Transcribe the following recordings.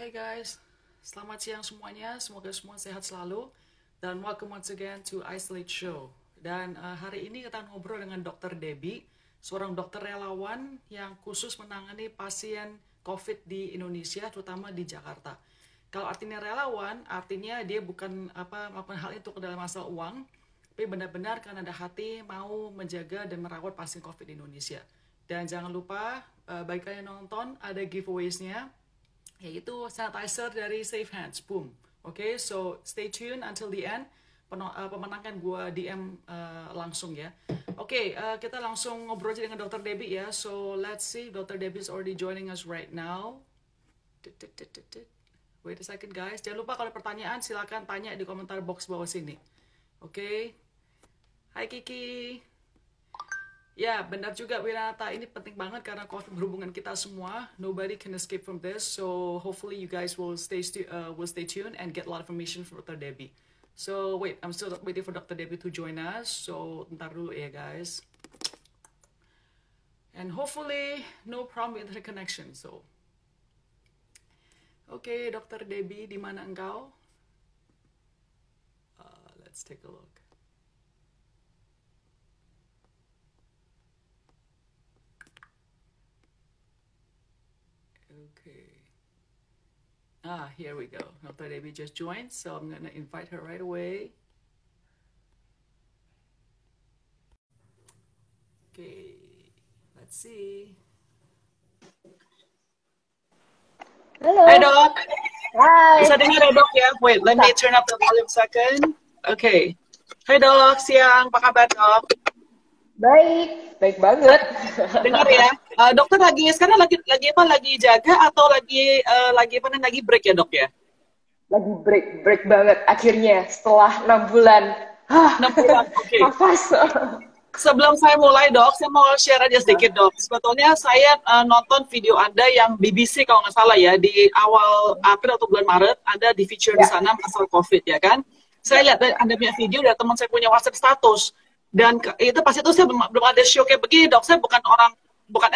Hai guys, selamat siang semuanya. Semoga semua sehat selalu. Dan welcome once again to Isolate Show. Dan hari ini kita ngobrol dengan Dr. Debbie, seorang dokter relawan yang khusus menangani pasien COVID di Indonesia, terutama di Jakarta. Kalau artinya relawan, artinya dia bukan melakukan hal itu dalam masalah uang, tapi benar-benar karena ada hati mau menjaga dan merawat pasien COVID di Indonesia. Dan jangan lupa, bagi kalian yang nonton, ada giveaways-nya, yaitu sanitizer dari Safe Hands. Boom. Okay, so stay tuned until the end. Pemenang kan gue DM langsung ya. Oke, kita langsung ngobrol aja dengan Dr. Debbie ya. So let's see, Dr. Debbie is already joining us right now. Wait a second guys. Jangan lupa kalau ada pertanyaan silakan tanya di komentar box bawah sini. Oke. Hai Kiki. Ya, benar juga Wirata. Ini penting banget karena COVID berhubungan kita semua. Nobody can escape from this. So hopefully you guys will stay tuned and get a lot of information from Dr. Debbie. So wait, I'm still waiting for Dr. Debbie to join us. So ntar dulu ya guys. And hopefully no problem with internet connection. So, okay, Dr. Debbie, di mana engkau? Let's take a look. Okay. Here we go. Dr. Debbie just joined, so I'm gonna invite her right away. Okay, let's see. Halo. Hai dok. Hai. Bisa dengar ya dok ya? Wait, let me turn up the volume second. Okay. Hai dok, siang. Apa kabar dok? Baik banget. Dengar ya. Dokter sekarang lagi apa? Lagi jaga atau lagi break ya dok ya? Lagi break banget akhirnya setelah 6 bulan. 6 bulan, oke. Nafas. Sebelum saya mulai dok, saya mau share aja sedikit dok. Sebetulnya saya nonton video Anda yang BBC kalau nggak salah ya, di awal April atau bulan Maret, Anda di feature di sana masalah COVID ya kan. Saya lihat Anda punya video dan teman saya punya WhatsApp status. Dan itu pas itu saya belum ada show kayak begini dok. Saya bukan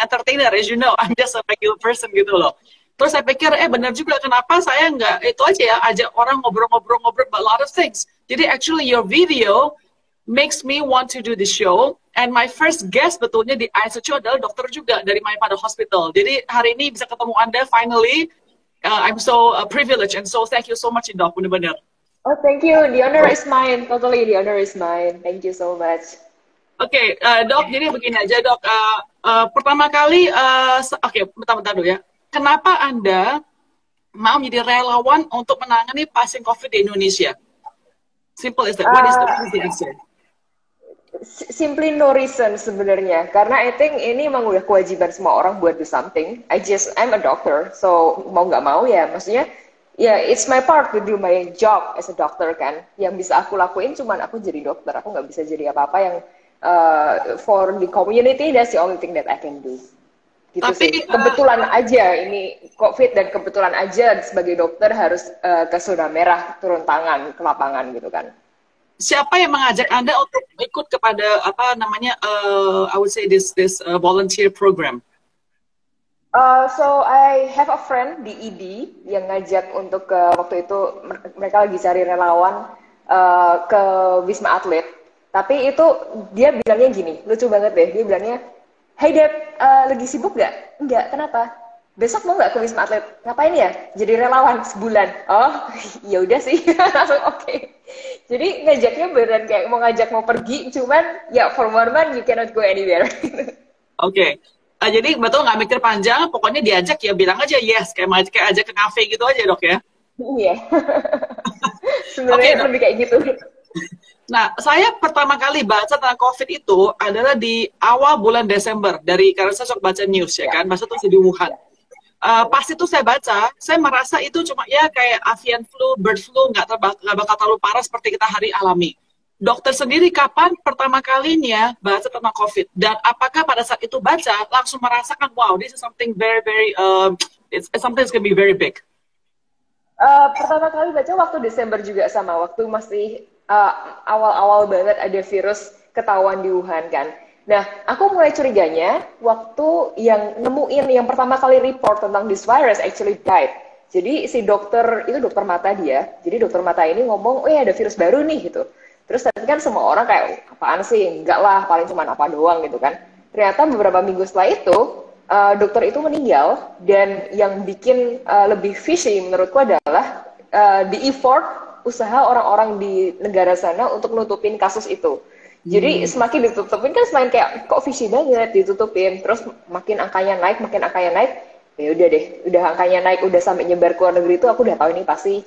entertainer, as you know. I'm just a regular person gitu loh. Terus saya pikir, benar juga kenapa saya nggak itu aja ya, ajak orang ngobrol-ngobrol about a lot of things. Jadi actually your video makes me want to do the show. And my first guest betulnya di ISO adalah dokter juga dari Maypada Hospital. Jadi hari ini bisa ketemu Anda finally. I'm so privileged and so thank you so much dok, benar-benar. Oh, thank you. The honor is mine. Totally, the honor is mine. Thank you so much. Oke, dok, jadi begini aja dok. Pertama kali, bentar dulu ya. Kenapa Anda mau menjadi relawan untuk menangani pasien COVID di Indonesia? Simple as that. What is the answer? Simply no reason sebenarnya. Karena I think ini memang udah kewajiban semua orang buat do something. I'm a doctor, so mau nggak mau ya, maksudnya it's my part to do my job as a doctor kan. Yang bisa aku lakuin cuman aku jadi dokter. Aku nggak bisa jadi apa-apa yang for the community. That's the only thing that I can do. Gitu. Tapi kebetulan aja ini COVID dan kebetulan aja sebagai dokter harus ke zona merah, turun tangan ke lapangan gitu kan. Siapa yang mengajak Anda untuk ikut kepada I would say this volunteer program? So I have a friend di ED yang ngajak untuk waktu itu mereka lagi cari relawan ke Wisma Atlet. Tapi itu dia bilangnya gini, lucu banget deh. Dia bilangnya, "Hey Deb, lagi sibuk nggak?" "Enggak, kenapa?" "Besok mau nggak ke Wisma Atlet?" "Ngapain ya?" "Jadi relawan sebulan." "Oh, ya udah sih." Langsung oke. Jadi ngajaknya beneran kayak mau ngajak mau pergi, cuman ya for 1 month you cannot go anywhere. Oke. Jadi betul nggak mikir panjang, pokoknya diajak ya bilang aja yes, kayak ajak ke kafe gitu aja dok ya. Iya. Sebenarnya lebih kayak gitu. Nah, saya pertama kali baca tentang COVID itu adalah di awal bulan Desember karena saya suka baca news ya kan, masa itu di Wuhan. Pas itu saya baca, saya merasa itu cuma ya kayak avian flu, bird flu, nggak bakal terlalu parah seperti kita hari alami. Dokter sendiri kapan pertama kalinya baca tentang COVID? Dan apakah pada saat itu baca langsung merasakan wow, this is something very it's something that's gonna be very big? Pertama kali baca waktu Desember juga sama, waktu masih awal-awal banget ada virus ketahuan di Wuhan kan. Nah, aku mulai curiganya waktu yang nemuin yang pertama kali report tentang this virus actually died. Jadi si dokter, itu dokter mata dia, jadi dokter mata ini ngomong, oh ya ada virus baru nih gitu. Terus tapi kan semua orang kayak, apaan sih, enggak lah, paling cuma apa doang gitu kan. Ternyata beberapa minggu setelah itu, dokter itu meninggal, dan yang bikin lebih fishy menurutku adalah the effort, usaha orang-orang di negara sana untuk nutupin kasus itu. Jadi semakin ditutupin kan semakin kayak, kok fishy banget ditutupin, terus makin angkanya naik, ya udah deh, udah angkanya naik, udah sampai nyebar ke luar negeri itu aku udah tahu ini pasti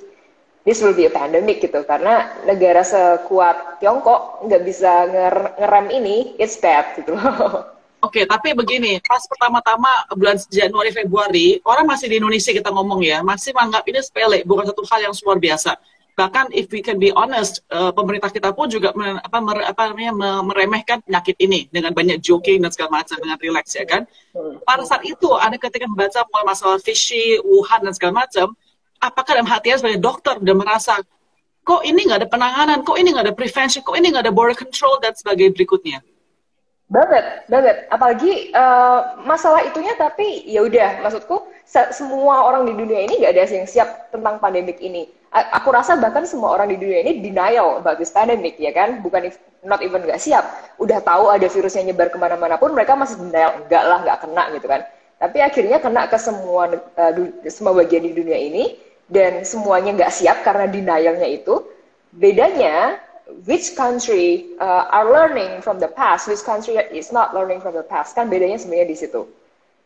this will be a pandemic gitu, karena negara sekuat Tiongkok nggak bisa ngerem ini, it's bad gitu loh. Oke, tapi begini, pas pertama-tama bulan Januari Februari, orang masih di Indonesia kita ngomong ya, masih menganggap ini sepele, bukan satu hal yang luar biasa. Bahkan if we can be honest, pemerintah kita pun juga meremehkan penyakit ini dengan banyak joking dan segala macam, dengan relax ya kan. Pada saat itu ada ketika membaca masalah fishy, Wuhan dan segala macam, apakah dalam hatinya sebagai dokter udah merasa kok ini nggak ada penanganan, kok ini nggak ada prevention, kok ini nggak ada border control dan sebagainya berikutnya? Banget. Apalagi masalah itunya, tapi ya udah, maksudku semua orang di dunia ini nggak ada yang siap tentang pandemik ini. Aku rasa bahkan semua orang di dunia ini denial about this pandemic, ya kan? Bukan not even nggak siap. Udah tahu ada virusnya nyebar kemana-mana pun mereka masih denial, enggak lah, nggak kena gitu kan. Tapi akhirnya kena ke semua bagian di dunia ini, dan semuanya nggak siap karena denialnya itu. Bedanya, which country are learning from the past, which country is not learning from the past, kan bedanya sebenarnya di situ.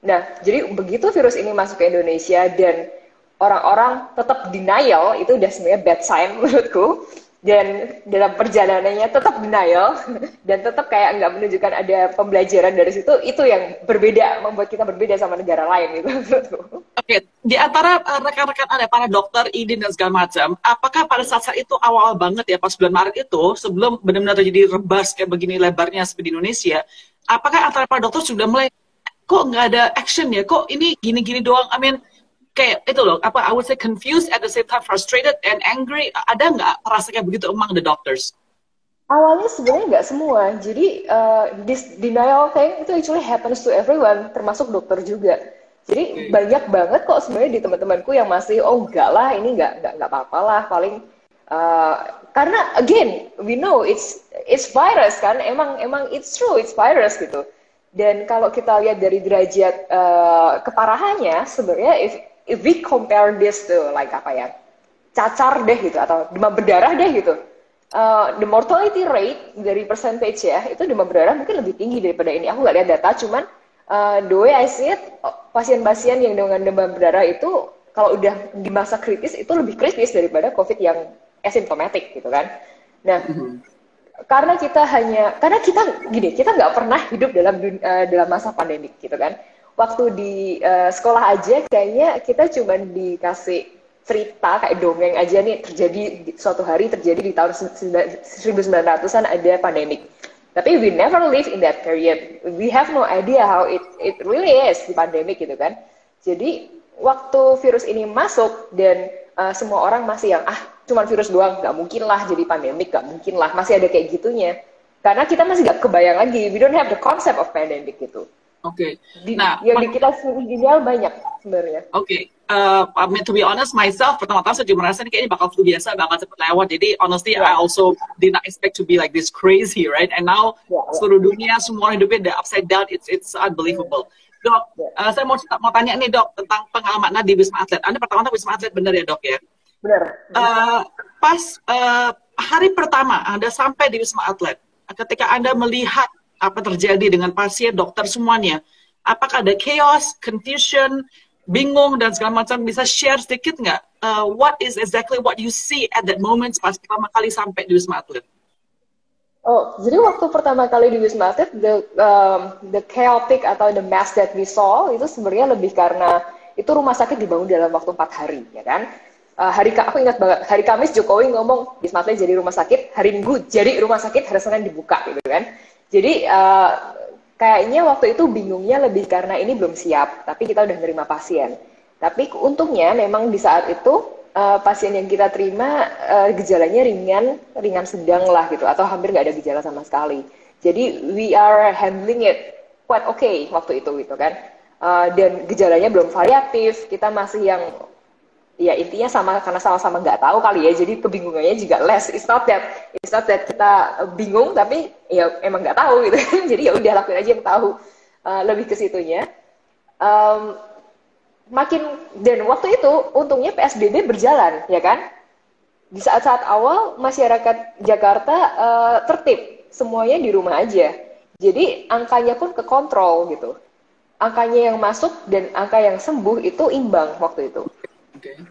Nah, jadi begitu virus ini masuk ke Indonesia dan orang-orang tetap denial, itu udah sebenarnya bad sign menurutku. Dan dalam perjalanannya tetap denial dan tetap kayak nggak menunjukkan ada pembelajaran dari situ, itu yang berbeda, membuat kita berbeda sama negara lain gitu menurutku. Oke, di antara rekan-rekan Anda, para dokter, IDIN dan segala macam, apakah pada saat itu awal banget ya, pas bulan Maret itu, sebelum benar-benar terjadi rebas kayak begini lebarnya seperti di Indonesia, apakah antara para dokter sudah mulai, kok nggak ada action ya, kok ini gini-gini doang, I mean, kayak itu loh, I would say confused, at the same time frustrated and angry, ada nggak rasa kayak begitu among the doctors? Awalnya sebenarnya nggak semua, jadi this denial thing itu actually happens to everyone, termasuk dokter juga. Jadi banyak banget kok sebenarnya di teman-temanku yang masih, oh enggak lah, ini nggak apa-apa lah, paling karena again we know it's virus kan, emang it's true, it's virus gitu. Dan kalau kita lihat dari derajat keparahannya, sebenarnya if we compare this to like apa ya, cacar deh gitu, atau demam berdarah deh gitu, the mortality rate dari percentage ya, itu demam berdarah mungkin lebih tinggi daripada ini. Aku nggak lihat data, cuman the way I see it, pasien-pasien yang dengan demam berdarah itu kalau udah di masa kritis itu lebih kritis daripada COVID yang asymptomatic gitu kan. Nah, karena kita nggak pernah hidup dalam masa pandemik gitu kan. Waktu di sekolah aja kayaknya kita cuma dikasih cerita kayak dongeng aja nih, suatu hari terjadi di tahun 1900-an ada pandemik. Tapi we never live in that period. We have no idea how it really is di pandemik gitu kan. Jadi waktu virus ini masuk dan semua orang masih yang cuma virus doang, nggak mungkin lah jadi pandemik, nggak mungkin lah, masih ada kayak gitunya. Karena kita masih nggak kebayang lagi, we don't have the concept of pandemic gitu. Oke. Nah, yang di kita sendiri banyak sebenarnya. Oke. I mean, to be honest, myself, pertama-tama saya juga merasa ini bakal flu biasa, bakal cepet lewat. Jadi, honestly, I also did not expect to be like this crazy, right? And now, seluruh dunia, semua hidupnya udah upside down. It's unbelievable. Dok, saya mau tanya nih, Dok, tentang pengalaman Anda di Wisma Atlet. Anda pertama-tama Wisma Atlet, benar ya, Dok, ya? Benar. Pas hari pertama Anda sampai di Wisma Atlet, ketika Anda melihat apa terjadi dengan pasien, dokter semuanya, apakah ada chaos, confusion, bingung dan segala macam? Bisa share sedikit nggak? What is exactly what you see at that moment pas pertama kali sampai di Wisma Atlet? Oh, jadi waktu pertama kali di Wisma Atlet, the chaotic atau the mess that we saw itu sebenarnya lebih karena itu rumah sakit dibangun dalam waktu 4 hari, ya kan? Aku ingat banget, hari Kamis Jokowi ngomong Wisma Atlet jadi rumah sakit, hari Minggu jadi rumah sakit, hari Senin dibuka gitu kan. Jadi kayaknya waktu itu bingungnya lebih karena ini belum siap, tapi kita udah nerima pasien. Tapi untungnya memang di saat itu pasien yang kita terima gejalanya ringan sedang lah gitu, atau hampir nggak ada gejala sama sekali. Jadi we are handling it quite okay waktu itu gitu kan. Dan gejalanya belum variatif, kita masih yang ya intinya sama karena sama-sama nggak tahu kali ya, jadi kebingungannya juga less. It's not that kita bingung, tapi ya emang nggak tahu gitu. Jadi ya udah lakuin aja yang tahu. Lebih ke situnya. Um, dan waktu itu untungnya PSBB berjalan, ya kan? Di saat-saat awal masyarakat Jakarta tertib, semuanya di rumah aja. Jadi angkanya pun kekontrol gitu. Angkanya yang masuk dan angka yang sembuh itu imbang waktu itu. Oke.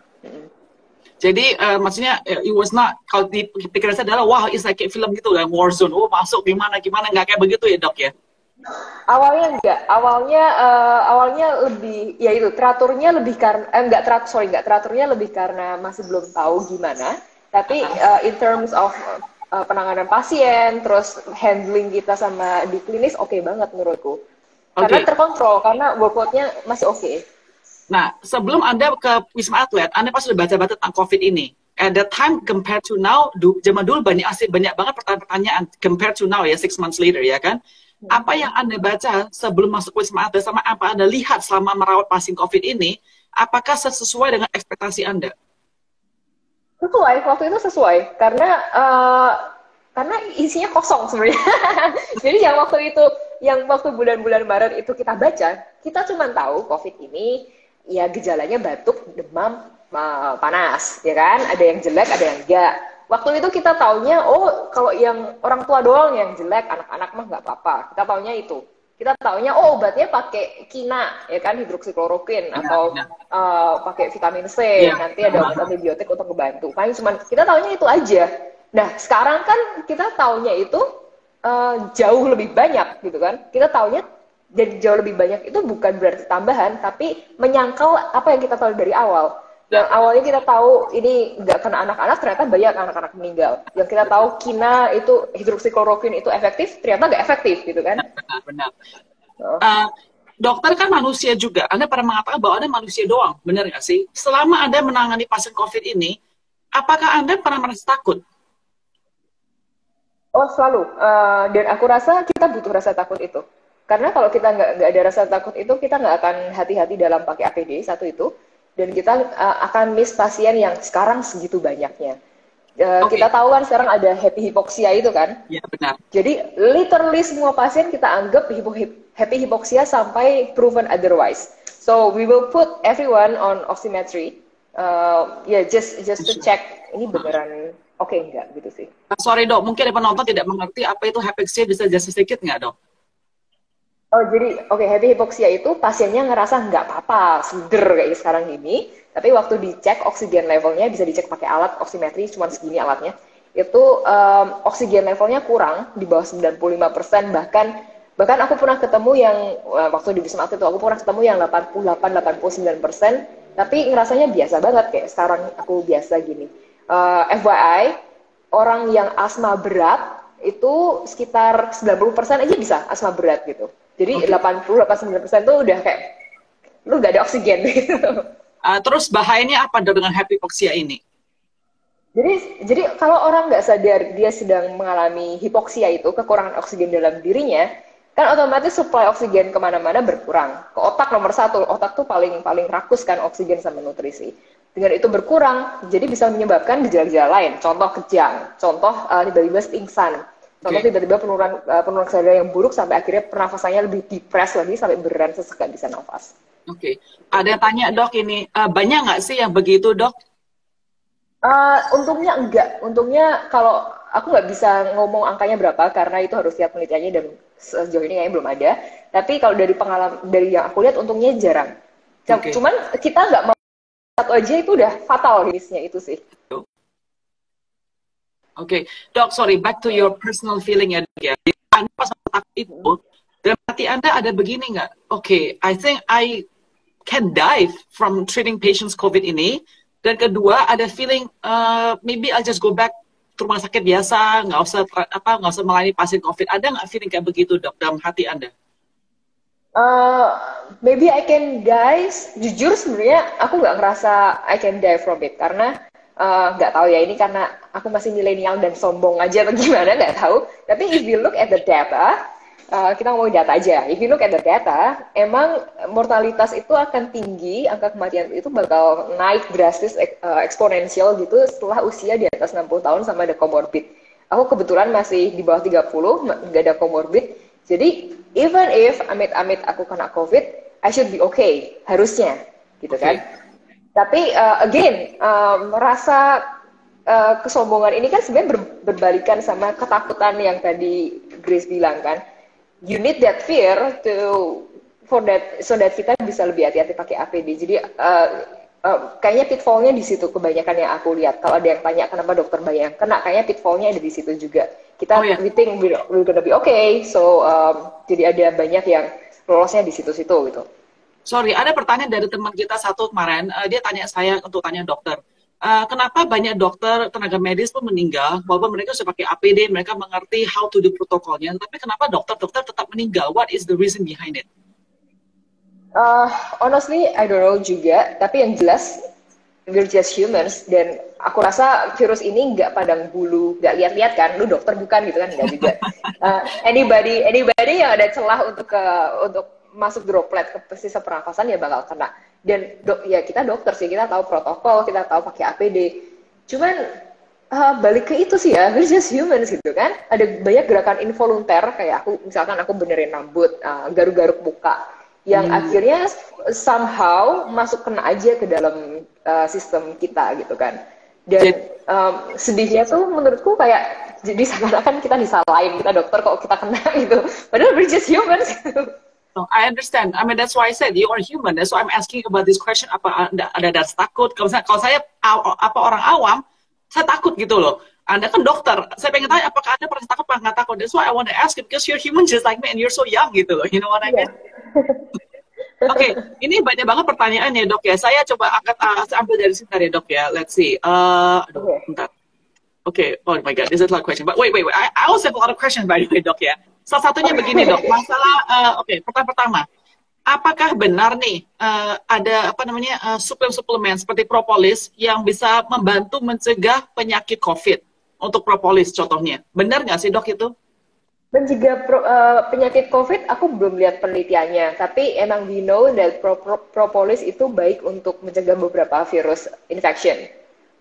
Jadi maksudnya it was not, kalau di pikiran saya adalah wah it's like film gitu kan, war zone, oh masuk gimana nggak kayak begitu ya dok ya? Awalnya enggak, awalnya lebih ya itu teraturnya lebih karena nggak teraturnya lebih karena masih belum tahu gimana. Tapi in terms of penanganan pasien, terus handling kita sama di klinis oke banget menurutku. Karena terkontrol, karena workload-nya masih oke. Nah, sebelum Anda ke Wisma Atlet, Anda pasti sudah baca-baca tentang COVID ini. At that time compared to now, zaman dulu banyak banget pertanyaan compared to now ya, 6 months later ya kan. Apa yang Anda baca sebelum masuk Wisma Atlet sama apa Anda lihat selama merawat pasien COVID ini, apakah sesuai dengan ekspektasi Anda? Sesuai, waktu itu sesuai. Karena isinya kosong sebenarnya. Jadi yang waktu bulan-bulan Maret itu kita baca, kita cuma tahu COVID ini ya gejalanya batuk, demam, panas, ya kan? Ada yang jelek, ada yang enggak. Waktu itu kita taunya, oh kalau yang orang tua doang yang jelek, anak-anak mah nggak apa-apa. Kita taunya itu. Kita taunya, oh obatnya pakai kina, ya kan, hidroksikloroquine, atau pakai vitamin C, nanti ada obat antibiotik untuk ngebantu. Paling cuman kita taunya itu aja. Nah sekarang kan kita taunya itu jauh lebih banyak, gitu kan? Kita taunya jadi jauh lebih banyak itu bukan berarti tambahan, tapi menyangkal apa yang kita tahu dari awal. Yang awalnya kita tahu ini nggak kena anak-anak, ternyata banyak anak-anak meninggal. Yang kita tahu kina itu hidroksikloroquine itu efektif, ternyata nggak efektif gitu kan? Benar. Dokter kan manusia juga. Anda pernah mengatakan bahwa Anda manusia doang, benar nggak sih? Selama Anda menangani pasien COVID ini, apakah Anda pernah merasa takut? Oh selalu. Dan aku rasa kita butuh rasa takut itu. Karena kalau kita nggak ada rasa takut itu, kita nggak akan hati-hati dalam pakai APD, satu itu. Dan kita akan miss pasien yang sekarang segitu banyaknya. Kita tahu kan sekarang ada happy hypoxia itu kan? Iya, benar. Jadi literally semua pasien kita anggap happy hypoxia sampai proven otherwise. So we will put everyone on oximetry. Just to check ini beneran oke enggak gitu sih. Sorry dok, mungkin ada penonton tidak mengerti apa itu hypoxia, bisa jelaskan sedikit nggak dok? Oh jadi happy hypoxia itu pasiennya ngerasa nggak apa-apa, seger kayak sekarang gini, tapi waktu dicek oksigen levelnya bisa dicek pakai alat oximetry, cuma segini alatnya, itu oksigen levelnya kurang di bawah 95%, bahkan aku pernah ketemu yang waktu di Wisma Atlet itu aku pernah ketemu yang 88-89%, tapi ngerasanya biasa banget kayak sekarang aku biasa gini. FYI, orang yang asma berat itu sekitar 90% aja bisa asma berat gitu. Jadi 80-89% tuh udah kayak lu gak ada oksigen gitu. Terus bahayanya apa dengan hypoxia ini? Jadi kalau orang nggak sadar dia sedang mengalami hipoksia itu, kekurangan oksigen dalam dirinya, kan otomatis supply oksigen kemana-mana berkurang. Ke otak nomor 1, otak tuh paling rakus kan oksigen sama nutrisi. Dengan itu berkurang, jadi bisa menyebabkan gejala-gejala lain. Contoh kejang, contoh tiba-tiba pingsan. Contoh tiba-tiba penurunan kesadaran yang buruk sampai akhirnya pernafasannya lebih depres lagi sampai beneran sesek gak bisa nafas. Oke. Ada yang tanya dok ini, banyak nggak sih yang begitu dok? Untungnya enggak. Untungnya kalau aku nggak bisa ngomong angkanya berapa karena itu harus lihat penelitiannya dan sejauh ini kayaknya belum ada. Tapi kalau dari pengalaman dari yang aku lihat untungnya jarang. Cuman kita nggak mau satu aja itu udah fatal jenisnya itu sih. Oke, dok, sorry, back to your personal feeling ya, dok ya. Anda pas takut itu, dalam hati Anda ada begini nggak? Oke, I think I can die from treating patients COVID ini. Dan kedua, ada feeling, maybe I'll just go back ke rumah sakit biasa, nggak usah melayani pasien COVID. Ada nggak feeling kayak begitu, dok, dalam hati Anda? Maybe I can die. Jujur sebenarnya aku nggak ngerasa I can die from it karena nggak tahu ya ini karena aku masih milenial dan sombong aja atau gimana nggak tahu. Tapi if you look at the data, Kita ngomongin data aja. If you look at the data, emang mortalitas itu akan tinggi, angka kematian itu bakal naik drastis, eksponensial gitu setelah usia di atas 60 tahun sama ada comorbid. Aku kebetulan masih di bawah 30, nggak ada comorbid. Jadi, even if amit-amit aku kena COVID, I should be okay, harusnya, gitu kan. Tapi, again, rasa kesombongan ini kan sebenarnya berbalikan sama ketakutan yang tadi Grace bilang kan. You need that fear so that kita bisa lebih hati-hati pakai APD. Jadi kayaknya pitfallnya di situ kebanyakan yang aku lihat. Kalau ada yang tanya kenapa dokter banyak yang kena, kayaknya pitfallnya ada di situ juga. Kita we think we're gonna be okay, so jadi ada banyak yang lolosnya di situ-situ gitu. Sorry, ada pertanyaan dari teman kita satu kemarin. Dia tanya saya untuk tanya dokter. Kenapa banyak dokter, tenaga medis pun meninggal, walaupun mereka sudah pakai APD, mereka mengerti how to do protokolnya, tapi kenapa dokter-dokter tetap meninggal? What is the reason behind it? Honestly, I don't know juga, tapi yang jelas, we're just humans, dan aku rasa virus ini nggak padang bulu, nggak lihat-lihat kan, lu dokter bukan gitu kan, nggak juga. Anybody yang ada celah untuk masuk droplet ke sisa pernafasan ya bakal kena. Dan ya kita dokter sih, kita tahu protokol, kita tahu pakai APD. Cuman balik ke itu sih ya, we're just humans gitu kan. Ada banyak gerakan involunter kayak misalkan aku benerin rambut, garuk-garuk muka, yang akhirnya somehow masuk kena aja ke dalam sistem kita gitu kan. Dan sedihnya tuh menurutku kayak jadi seakan-akan kita disalahin, kita dokter kok kita kena gitu. Padahal we're just humans gitu. No, I understand. I mean, that's why I said you are human. That's why I'm asking about this question. Apa ada rasa takut? Kalau saya orang awam, saya takut gitu loh. Anda kan dokter. Saya pengen tanya apakah Anda pernah takut apa nggak takut? That's why I want to ask you because you're human just like me and you're so young gitu loh. You know what I mean? Oke, ini banyak banget pertanyaannya dok ya. Saya coba saya ambil dari sini ya dok ya. Let's see. Bentar. Okay. Oh my God, this is a lot of questions. But wait. I also have a lot of questions by the way dok ya. Salah satunya begini dok, masalah pertanyaan pertama, apakah benar nih ada suplemen seperti propolis yang bisa membantu mencegah penyakit COVID untuk propolis contohnya, benar nggak sih dok itu? Mencegah penyakit COVID, aku belum lihat penelitiannya, tapi emang we know that propolis itu baik untuk mencegah beberapa virus infection,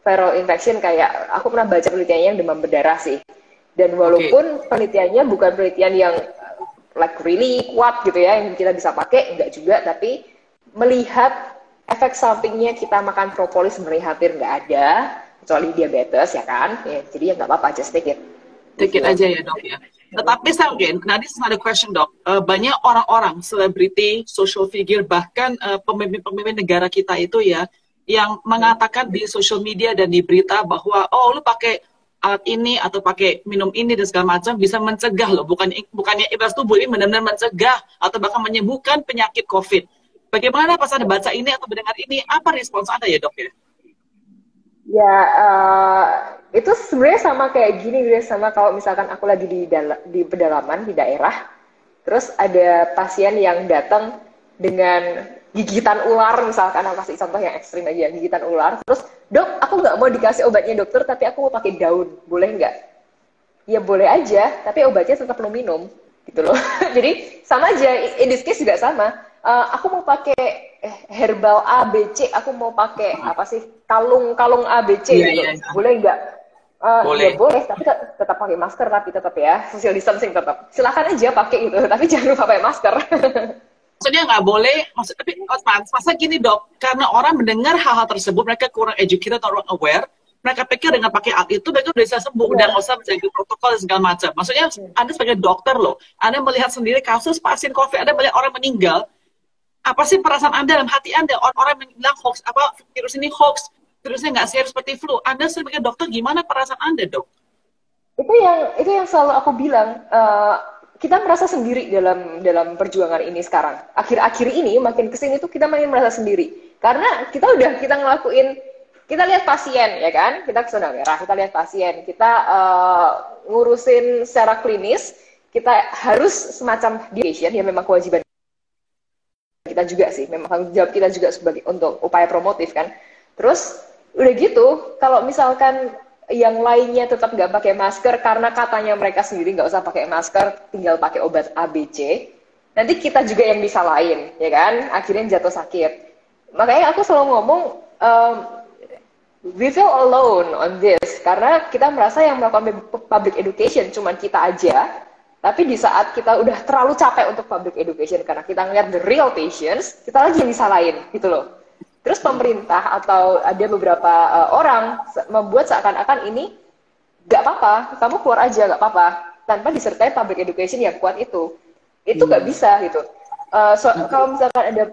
viral infection kayak aku pernah baca penelitiannya yang demam berdarah sih. Dan walaupun penelitiannya bukan penelitian yang like really kuat gitu ya, yang kita bisa pakai, enggak juga, tapi melihat efek sampingnya kita makan propolis sebenarnya hampir nggak ada, kecuali diabetes ya kan, ya, jadi ya nggak apa-apa, just take it. Take it aja ya dok ya. Tetapi mungkin, nah this is another question dok, banyak orang-orang, selebriti, social figure, bahkan pemimpin-pemimpin negara kita itu ya, yang mengatakan di social media dan di berita bahwa, oh lu pakai alat ini atau pakai minum ini dan segala macam bisa mencegah loh, bukannya imunitas tubuh ini benar-benar mencegah atau bahkan menyembuhkan penyakit COVID. Bagaimana pas Anda baca ini atau mendengar ini, apa respons Anda ya dok ya? Ya, itu sebenarnya sama kayak gini, sama kalau misalkan aku lagi di pedalaman di daerah, terus ada pasien yang datang dengan gigitan ular, misalkan aku kasih contoh yang ekstrim aja, gigitan ular, terus dok, aku nggak mau dikasih obatnya dokter, tapi aku mau pakai daun, boleh nggak? Ya boleh aja, tapi obatnya tetap lo minum, gitu loh. Jadi sama aja, in this case juga sama. Aku mau pakai herbal ABC, aku mau pakai apa sih, kalung ABC, gitu. Boleh nggak? Boleh. Ya boleh, tapi tetap pakai masker, tapi tetap ya, social distancing tetap. Silakan aja pakai gitu, tapi jangan lupa pakai masker. Maksudnya nggak boleh, tapi masa gini dok, karena orang mendengar hal-hal tersebut, mereka kurang educated atau kurang aware, mereka pikir dengan pakai alat itu mereka udah bisa sembuh, udah nggak usah menjaga protokol dan segala macam. Maksudnya Anda sebagai dokter loh, Anda melihat sendiri kasus pasien COVID, Anda melihat orang meninggal, apa sih perasaan Anda dalam hati Anda? Orang yang bilang hoax, virus ini hoax, virusnya nggak serius seperti flu. Anda sebagai dokter gimana perasaan Anda dok? Itu yang selalu aku bilang. Kita merasa sendiri dalam perjuangan ini sekarang. Akhir-akhir ini makin kesini tuh kita makin merasa sendiri. Karena kita ngelakuin, kita lihat pasien ya kan, kita ke zona merah, kita lihat pasien, kita ngurusin secara klinis, kita harus semacam patient ya, memang kewajiban kita juga sih, memang tanggung jawab kita juga sebagai untuk upaya promotif kan. Terus udah gitu, kalau misalkan yang lainnya tetap nggak pakai masker karena katanya mereka sendiri nggak usah pakai masker, tinggal pakai obat ABC, nanti kita juga yang disalahin, ya kan? Akhirnya jatuh sakit. Makanya aku selalu ngomong, um, we feel alone on this karena kita merasa yang melakukan public education cuma kita aja, tapi di saat kita udah terlalu capek untuk public education karena kita ngeliat the real patients, kita lagi yang disalahin gitu loh. Terus pemerintah atau ada beberapa orang membuat seakan-akan ini gak apa-apa, kamu keluar aja gak apa-apa, tanpa disertai public education yang kuat itu gak bisa gitu. Kalau misalkan ada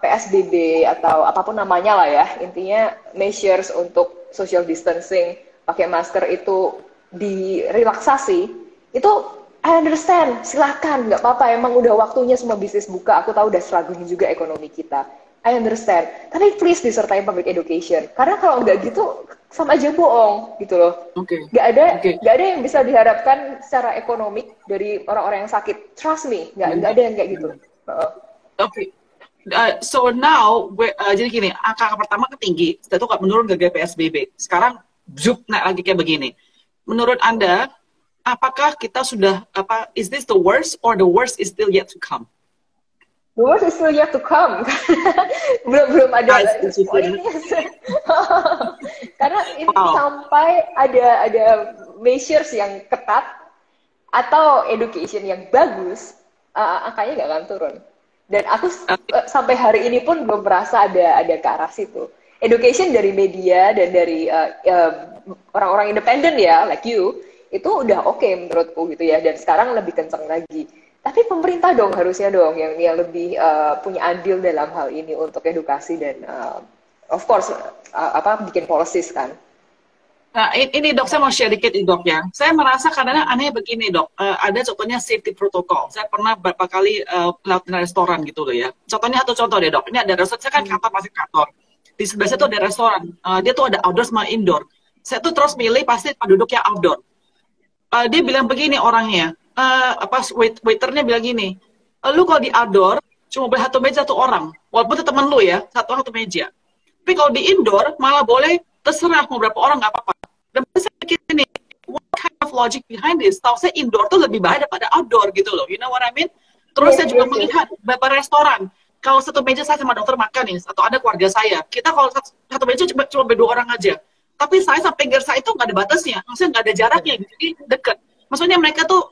PSBB atau apapun namanya lah ya, intinya measures untuk social distancing, pakai masker itu direlaksasi, itu I understand, silakan, nggak apa-apa, emang udah waktunya semua bisnis buka, aku tahu udah struggling juga ekonomi kita, I understand, tapi please disertai public education, karena kalau nggak gitu, sama aja bohong, gitu loh. Nggak ada yang bisa diharapkan secara ekonomi dari orang-orang yang sakit, trust me, nggak ada yang kayak gitu. Oke. So now, jadi gini, angka pertama tinggi, setelah itu nggak menurun gara-gara PSBB. Sekarang, zup, naik lagi kayak begini. Menurut Anda, apakah kita sudah, is this the worst or the worst is still yet to come? The worst is still yet to come. belum ada poinnya. Karena ini sampai ada measures yang ketat atau education yang bagus, angkanya nggak akan turun. Dan aku sampai hari ini pun belum merasa ada ke arah situ. Education dari media dan dari orang-orang independen ya, like you, itu udah oke menurutku gitu ya. Dan sekarang lebih kencang lagi. Tapi pemerintah dong harusnya dong yang lebih punya andil dalam hal ini untuk edukasi dan of course bikin policies kan. Nah, ini dok, saya mau share dikit dok ya. Saya merasa kadang-kadang aneh begini dok, ada contohnya safety protocol. Saya pernah beberapa kali lewat restoran gitu loh ya. Contohnya atau contoh deh dok, ini ada restoran, saya kan kantor masih kantor. Di sebelah saya tuh ada restoran, dia tuh ada outdoor sama indoor. Saya tuh terus milih pasti penduduk yang outdoor. Dia bilang begini orangnya, waiternya bilang gini, lu kalau di outdoor cuma boleh satu meja satu orang, walaupun itu temen lu ya, satu orang satu meja. Tapi kalau di indoor malah boleh terserah mau berapa orang nggak apa-apa. Dan saya pikir ini, what kind of logic behind this? Tahu saya indoor tuh lebih baik daripada outdoor gitu loh. You know what I mean? Terus saya juga melihat beberapa restoran. Kalau satu meja saya sama dokter makan nih, atau ada keluarga saya, kita kalau satu meja cuma berdua orang aja. Tapi saya sampai pinggir saya itu nggak ada batasnya, maksudnya nggak ada jaraknya, jadi deket. Maksudnya mereka tuh,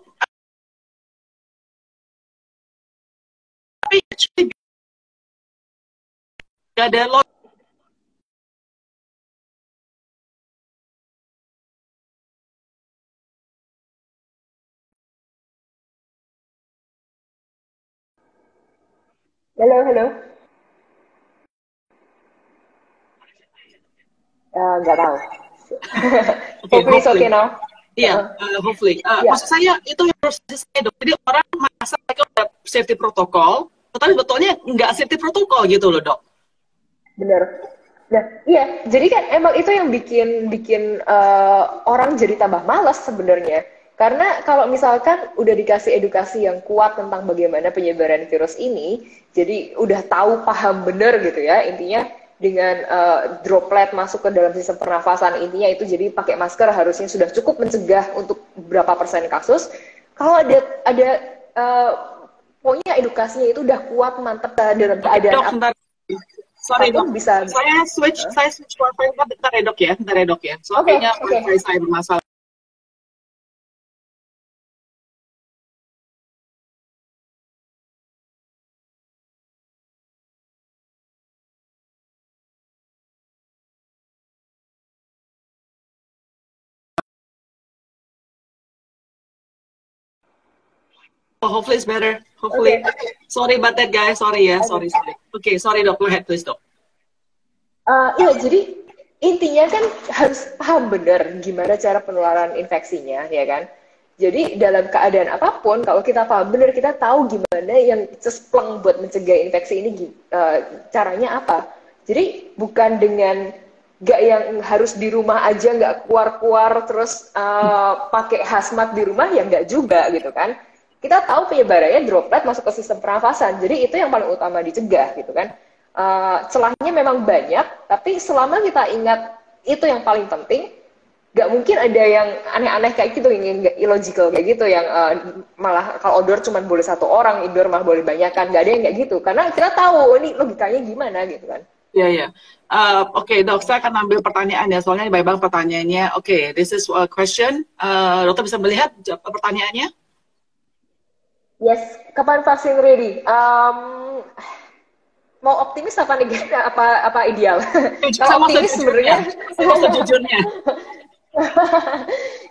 tapi nggak ada logic. Halo. Nggak tahu. Hopefully it's okay now. Iya, hopefully. Maksud saya itu yang harus saya dok. Jadi orang masa mereka udah safety protokol, tetapi betulnya nggak safety protokol gitu loh dok. Bener. Nah, iya. Jadi kan emang itu yang bikin orang jadi tambah malas sebenarnya. Karena kalau misalkan udah dikasih edukasi yang kuat tentang bagaimana penyebaran virus ini, jadi udah tahu paham bener gitu ya, intinya dengan droplet masuk ke dalam sistem pernafasan, intinya itu jadi pakai masker harusnya sudah cukup mencegah untuk berapa persen kasus. Kalau ada pokoknya edukasinya itu udah kuat, mantep dalam keadaan dok, sorry dok, bisa. Saya switch wifi bentar ya dok ya. Soalnya wifi saya bermasalah. Oh, hopefully it's better. Hopefully. Okay. Sorry about that, guys. Sorry ya. Sorry. Okay, sorry dok. Go ahead, please dok. Iya, jadi intinya kan harus paham benar gimana cara penularan infeksinya, ya kan? Jadi dalam keadaan apapun, kalau kita paham benar, kita tahu gimana yang cespleng buat mencegah infeksi ini, caranya apa. Jadi bukan dengan gak yang harus di rumah aja, nggak keluar-keluar, terus pakai hazmat di rumah, ya nggak juga gitu kan. Kita tahu penyebarannya droplet masuk ke sistem pernafasan, jadi itu yang paling utama dicegah gitu kan. Celahnya memang banyak, tapi selama kita ingat itu yang paling penting, nggak mungkin ada yang aneh-aneh kayak gitu, yang nggak illogical kayak gitu, yang malah kalau outdoor cuma boleh satu orang, indoor malah boleh banyak kan, nggak ada yang kayak gitu, karena kita tahu ini logikanya gimana gitu kan. Ya, ya. Oke, Dok, saya akan ambil pertanyaan ya, soalnya banyak banget pertanyaannya. Oke, this is a question. Dokter bisa melihat pertanyaannya? Yes, kapan vaksin ready? Mau optimis apa negatif, apa ideal? Kalau Sama optimis sejujurnya. sebenarnya, Sama sejujurnya.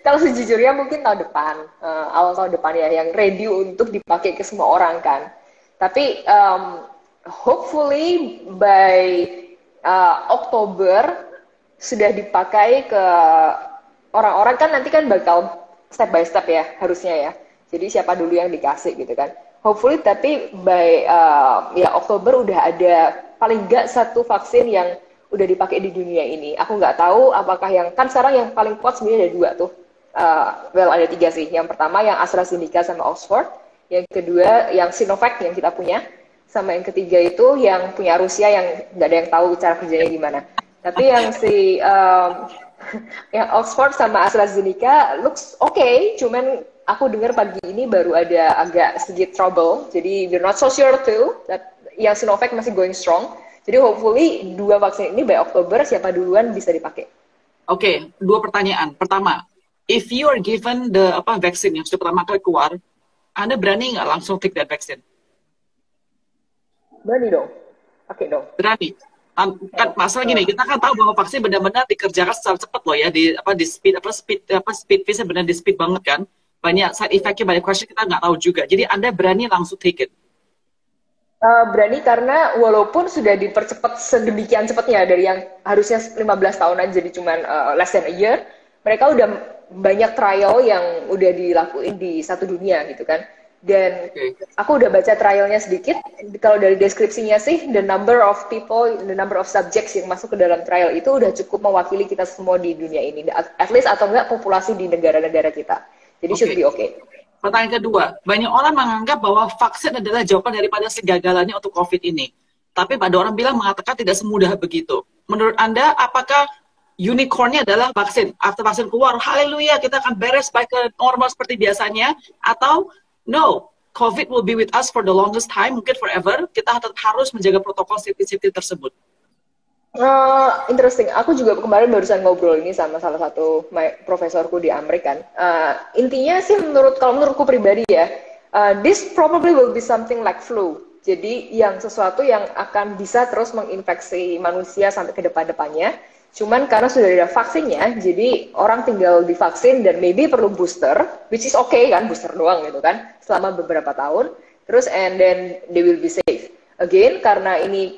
kalau sejujurnya mungkin tahun depan, awal tahun depan ya, yang ready untuk dipakai ke semua orang kan. Tapi hopefully by Oktober sudah dipakai ke orang-orang, kan nanti kan bakal step by step ya harusnya ya. Jadi siapa dulu yang dikasih gitu kan. Hopefully tapi by ya Oktober udah ada paling nggak satu vaksin yang udah dipakai di dunia ini. Aku nggak tahu apakah yang, kan sekarang yang paling kuat sebenarnya ada dua tuh. Well, ada tiga sih. Yang pertama yang AstraZeneca sama Oxford. Yang kedua yang Sinovac yang kita punya. Sama yang ketiga itu yang punya Rusia, yang nggak ada yang tahu cara kerjanya gimana. Tapi yang yang Oxford sama AstraZeneca looks okay, cuman aku dengar pagi ini baru ada agak sedikit trouble. Jadi we're not so sure too. Yang Sinovac masih going strong. Jadi hopefully dua vaksin ini by Oktober siapa duluan bisa dipakai. Oke, dua pertanyaan. Pertama, if you are given the vaksin yang sudah pertama kali keluar, Anda berani nggak langsung take that vaccine? Berani dong, pakai dong. Berani. Kan masalah gini, kita kan tahu bahwa vaksin benar-benar dikerjakan secara cepat loh ya, di speed phase benar di speed banget kan. Banyak side effect-nya, banyak question kita nggak tahu juga. Jadi Anda berani langsung take it? Berani karena walaupun sudah dipercepat sedemikian cepatnya dari yang harusnya 15 tahunan jadi cuman less than a year, mereka udah banyak trial yang udah dilakuin di satu dunia gitu kan. Dan aku udah baca trialnya sedikit, kalau dari deskripsinya sih, the number of people, the number of subjects yang masuk ke dalam trial itu udah cukup mewakili kita semua di dunia ini, at least atau enggak populasi di negara-negara kita. Jadi should be okay. Pertanyaan kedua, banyak orang menganggap bahwa vaksin adalah jawaban daripada segagalannya untuk COVID ini. Tapi ada orang bilang mengatakan tidak semudah begitu. Menurut Anda, apakah unicornnya adalah vaksin? After vaksin keluar, haleluya, kita akan beres balik ke normal seperti biasanya? Atau, no, COVID will be with us for the longest time, mungkin forever, kita tetap harus menjaga protokol safety tersebut? Interesting. Aku juga kemarin barusan ngobrol ini sama salah satu profesorku di Amerika kan. Intinya sih kalau menurutku pribadi ya, this probably will be something like flu. Jadi yang sesuatu yang akan bisa terus menginfeksi manusia sampai ke depan-depannya. Cuman karena sudah ada vaksinnya, jadi orang tinggal divaksin dan maybe perlu booster, which is okay kan, booster doang gitu kan, selama beberapa tahun. Terus and then they will be safe. Again, karena ini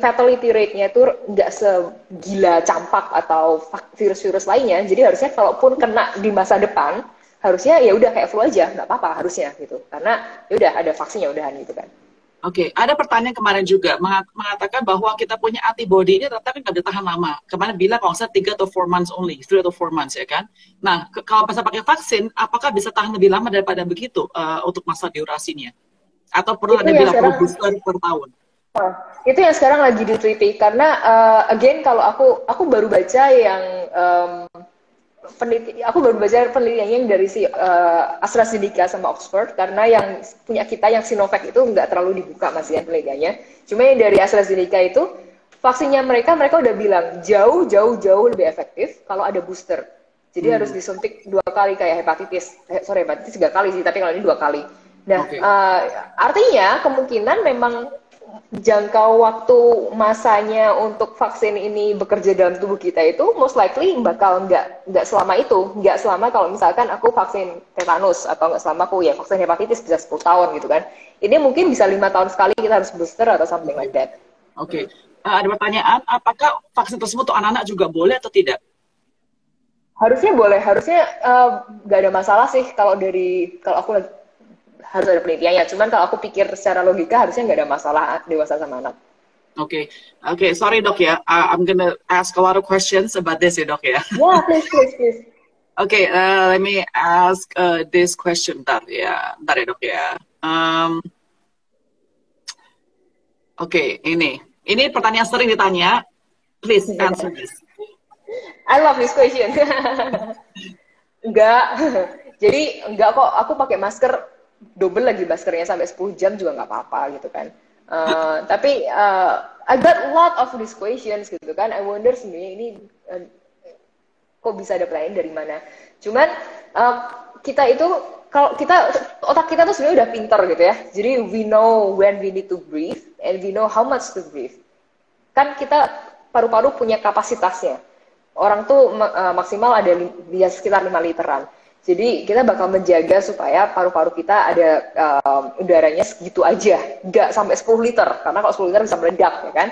fatality rate-nya itu nggak segila campak atau virus-virus lainnya, jadi harusnya kalaupun kena di masa depan, harusnya ya udah kayak flu aja, nggak apa-apa harusnya gitu, karena ya udah ada vaksinnya udahan gitu kan. Oke, ada pertanyaan kemarin juga mengatakan bahwa kita punya antibody ini ternyata kan nggak bertahan lama. Kemarin bilang kalau saya 3 atau 4 months only, 3 atau 4 months ya kan. Nah, kalau bisa pakai vaksin, apakah bisa tahan lebih lama daripada begitu untuk masa durasinya? Atau perlu ada bilang perlu booster per tahun? Itu yang sekarang lagi diteliti karena again kalau aku baru baca yang penelitiannya yang dari si AstraZeneca sama Oxford, karena yang punya kita yang Sinovac itu nggak terlalu dibuka masih yang penelitiannya. Cuma yang dari AstraZeneca itu vaksinnya mereka udah bilang jauh lebih efektif kalau ada booster. Jadi harus disuntik 2 kali kayak hepatitis 3 kali sih, tapi kalau ini 2 kali. Nah, artinya kemungkinan memang jangka waktu masanya untuk vaksin ini bekerja dalam tubuh kita itu most likely bakal nggak selama itu, nggak selama kalau misalkan aku vaksin tetanus atau nggak selama aku ya vaksin hepatitis bisa 10 tahun gitu kan. Ini mungkin bisa 5 tahun sekali kita harus booster atau something like that. Oke. Ada pertanyaan, apakah vaksin tersebut untuk anak-anak juga boleh atau tidak? Harusnya boleh, harusnya nggak ada masalah sih kalau aku harus ada penelitiannya. Cuman kalau aku pikir secara logika harusnya nggak ada masalah dewasa sama anak. Oke, sorry dok ya. I'm gonna ask a lot of questions about this ya dok ya. Yeah, please. Okay, let me ask this question. Bentar ya dok ya. Oke, ini pertanyaan sering ditanya. Please answer this. I love this question. Enggak. Jadi enggak kok, aku pakai masker double lagi maskernya sampai 10 jam juga nggak apa-apa gitu kan. Tapi I got a lot of these questions gitu kan. I wonder sebenarnya ini kok bisa ada pertanyaan dari mana. Cuman kita itu kalau kita otak kita tuh sebenarnya udah pinter gitu ya. Jadi we know when we need to breathe and we know how much to breathe. Kan kita paru-paru punya kapasitasnya. Orang tuh maksimal ada sekitar 5 literan. Jadi kita bakal menjaga supaya paru-paru kita ada udaranya segitu aja, nggak sampai 10 liter, karena kalau 10 liter bisa meledak, ya kan?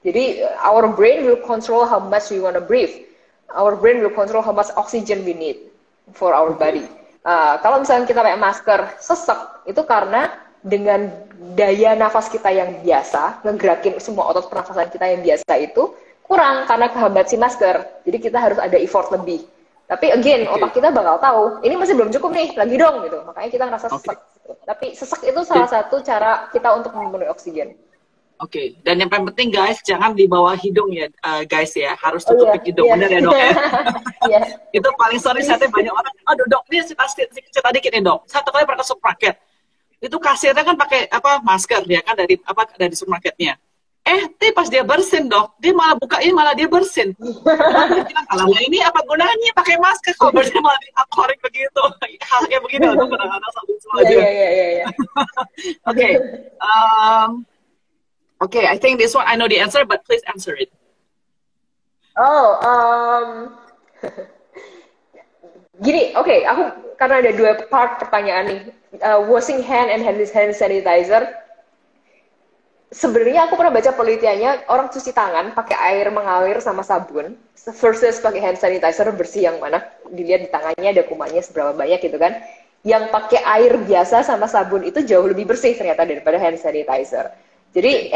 Jadi our brain will control how much we want to breathe. Our brain will control how much oxygen we need for our body. Kalau misalnya kita pakai masker sesek, itu karena dengan daya nafas kita yang biasa, ngegerakin semua otot pernafasan kita yang biasa itu kurang karena kehambat si masker. Jadi kita harus ada effort lebih. Tapi again, otak kita bakal tahu, ini masih belum cukup nih, lagi dong gitu. Makanya kita ngerasa sesek. Gitu. Tapi sesek itu salah satu cara kita untuk memenuhi oksigen. Oke, dan yang paling penting guys, jangan di bawah hidung ya guys ya, harus tutupin hidung, benar ya dok ya? Itu paling sering saya banyak orang, aduh dok, ini cerita dikit nih dok, satu kali pernah ke supermarket, itu kasirnya kan pakai masker ya kan dari supermarketnya. Pas dia bersin dok, dia malah bukain malah dia bersin. Dia bilang, alah ini apa gunanya pakai masker kalau bersin malah diakorin begitu. Hal kayak begini loh kadang-kadang sambil semua aja. Okay, I think this one I know the answer, but please answer it. Gini, aku karena ada 2 part pertanyaan nih, washing hand and hand sanitizer. Sebenarnya aku pernah baca penelitiannya, orang cuci tangan pakai air mengalir sama sabun versus pakai hand sanitizer, bersih yang mana? Dilihat di tangannya ada kumannya seberapa banyak gitu kan. Yang pakai air biasa sama sabun itu jauh lebih bersih ternyata daripada hand sanitizer. Jadi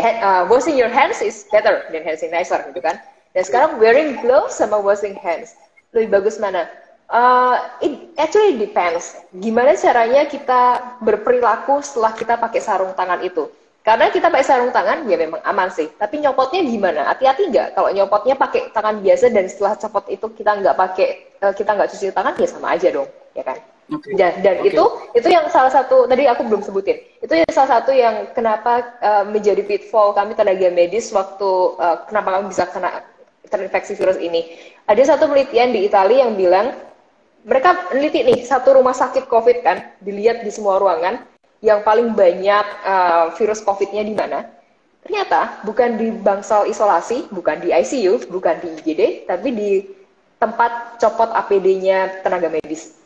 washing your hands is better than hand sanitizer gitu kan. Dan sekarang wearing gloves sama washing hands, lebih bagus mana? It actually depends. Gimana caranya kita berperilaku setelah kita pakai sarung tangan itu? Karena kita pakai sarung tangan, ya memang aman sih. Tapi nyopotnya gimana? Hati-hati nggak? Kalau nyopotnya pakai tangan biasa dan setelah copot itu kita nggak cuci tangan, ya sama aja dong, ya kan? Dan itu yang salah satu tadi aku belum sebutin. Itu yang salah satu yang kenapa menjadi pitfall kami tenaga medis waktu kenapa kami bisa terinfeksi virus ini. Ada satu penelitian di Italia yang bilang mereka meneliti nih satu rumah sakit COVID kan, dilihat di semua ruangan. Yang paling banyak virus COVID-nya di mana? Ternyata bukan di bangsal isolasi, bukan di ICU, bukan di IGD, tapi di tempat copot APD-nya tenaga medis.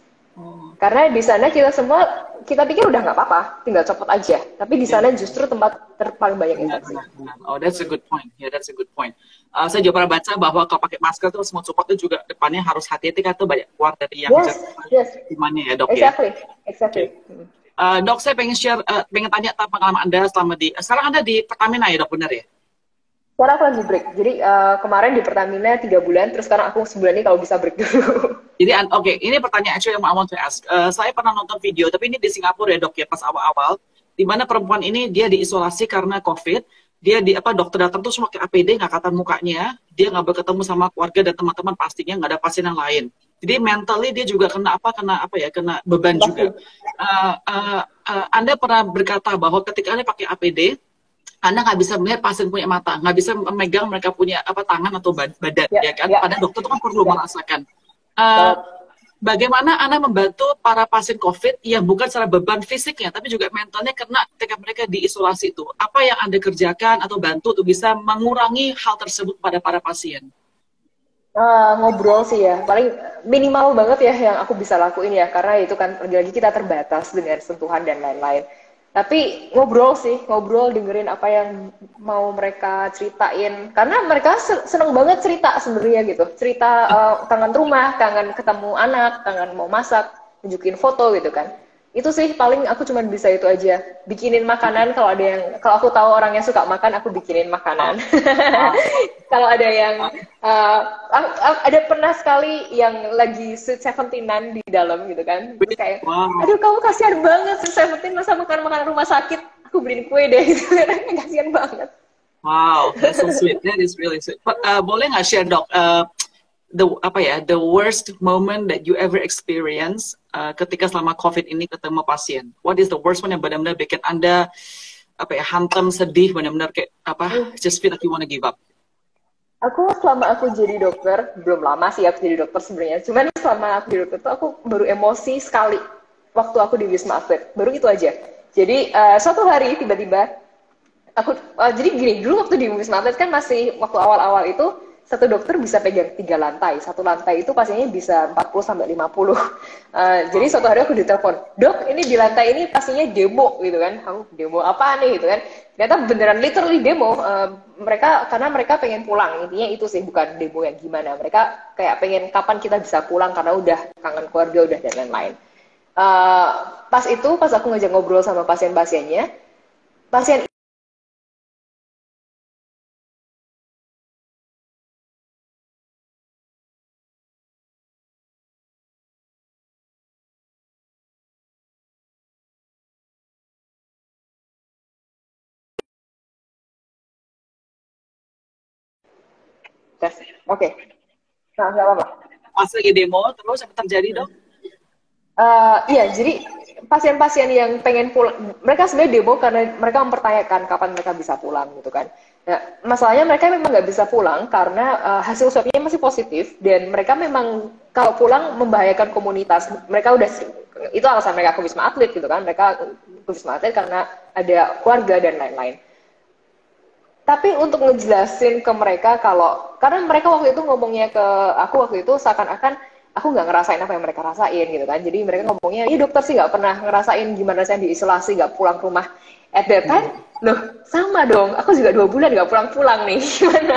Karena di sana kita pikir udah nggak apa-apa, tinggal copot aja. Tapi di sana justru tempat paling banyak infeksi. Oh, that's a good point. Yeah, that's a good point. Saya juga pernah baca bahwa kalau pakai masker tuh semua support itu juga depannya harus hati-hati kan tuh banyak keluar dari yang gimana ya dok ya? Exactly. Dok, saya pengen tanya tentang pengalaman Anda sekarang Anda di Pertamina ya dok, benar ya? Sekarang aku lagi break, jadi kemarin di Pertamina 3 bulan, terus sekarang aku sebulan ini kalau bisa break dulu. Jadi, ini pertanyaan actually yang I want to ask. Saya pernah nonton video, tapi ini di Singapura ya dok ya, pas awal-awal, di mana perempuan ini dia diisolasi karena COVID, dia dokter datang tuh semua ke APD, nggak kelihatan mukanya, dia nggak berketemu sama keluarga dan teman-teman, pastinya nggak ada pasien yang lain. Jadi mentally dia juga kena beban juga. Anda pernah berkata bahwa ketika Anda pakai APD, Anda nggak bisa melihat pasien punya mata, nggak bisa memegang mereka punya tangan atau badan, ya kan? Padahal dokter itu kan perlu merasakan. Bagaimana Anda membantu para pasien COVID yang bukan secara beban fisiknya, tapi juga mentalnya kena ketika mereka diisolasi itu? Apa yang Anda kerjakan atau bantu untuk bisa mengurangi hal tersebut pada para pasien? Ngobrol sih ya, paling minimal banget ya yang aku bisa lakuin ya, karena itu kan lagi-lagi kita terbatas dengan sentuhan dan lain-lain. Tapi ngobrol, dengerin apa yang mau mereka ceritain, karena mereka seneng banget cerita sebenarnya gitu, cerita kangen rumah, kangen ketemu anak, kangen mau masak, tunjukin foto gitu kan. Itu sih paling aku cuma bisa itu aja, bikinin makanan. Kalau aku tahu orang yang suka makan, aku bikinin makanan. Kalau ada yang ada pernah sekali yang lagi Sweet 17-an di dalam gitu kan, terus kayak aduh kamu kasihan banget Sweet 17 masa makan makanan rumah sakit, aku beliin kue deh gitu. Kasihan banget. Wow, that's so sweet. That is really sweet. Boleh nggak share dok, the worst moment that you ever experience ketika selama COVID ini ketemu pasien? What is the worst one yang benar-benar bikin Anda hantam, sedih, benar-benar kayak just feel like you wanna give up? Selama aku jadi dokter, belum lama sih aku jadi dokter sebenarnya. Cuman selama aku jadi dokter tuh aku baru emosi sekali waktu aku di Wisma Atlet. Baru itu aja. Jadi suatu hari tiba-tiba jadi gini, dulu waktu di Wisma Atlet kan masih waktu awal-awal itu satu dokter bisa pegang 3 lantai. Satu lantai itu pasiennya bisa 40 sampai 50. Jadi suatu hari aku ditelepon, "Dok, ini di lantai ini pasiennya demo," gitu kan. Aku demo apa nih gitu kan. Ternyata beneran literally demo. Karena mereka pengen pulang. Intinya itu sih, bukan demo yang gimana. Mereka kayak pengen kapan kita bisa pulang karena udah kangen keluarga udah dan lain-lain. Pas aku ngajak ngobrol sama pasien-pasiennya, pasien Oke. Nah, nggak apa-apa. Pas lagi demo, terus apa terjadi, Dok? Iya, jadi pasien-pasien yang pengen pulang, mereka sebenarnya demo karena mereka mempertanyakan kapan mereka bisa pulang gitu kan. Nah, masalahnya mereka memang nggak bisa pulang karena hasil swabnya masih positif dan mereka memang kalau pulang membahayakan komunitas. Itu alasan mereka ke Wisma Atlet gitu kan. Mereka ke Wisma Atlet karena ada keluarga dan lain-lain. Tapi untuk ngejelasin ke mereka karena mereka waktu itu ngomongnya ke aku waktu itu seakan-akan aku nggak ngerasain apa yang mereka rasain gitu kan. Jadi mereka ngomongnya, iya dokter sih nggak pernah ngerasain gimana saya diisolasi, nggak pulang ke rumah. At that time, loh sama dong, aku juga 2 bulan nggak pulang-pulang nih, gimana?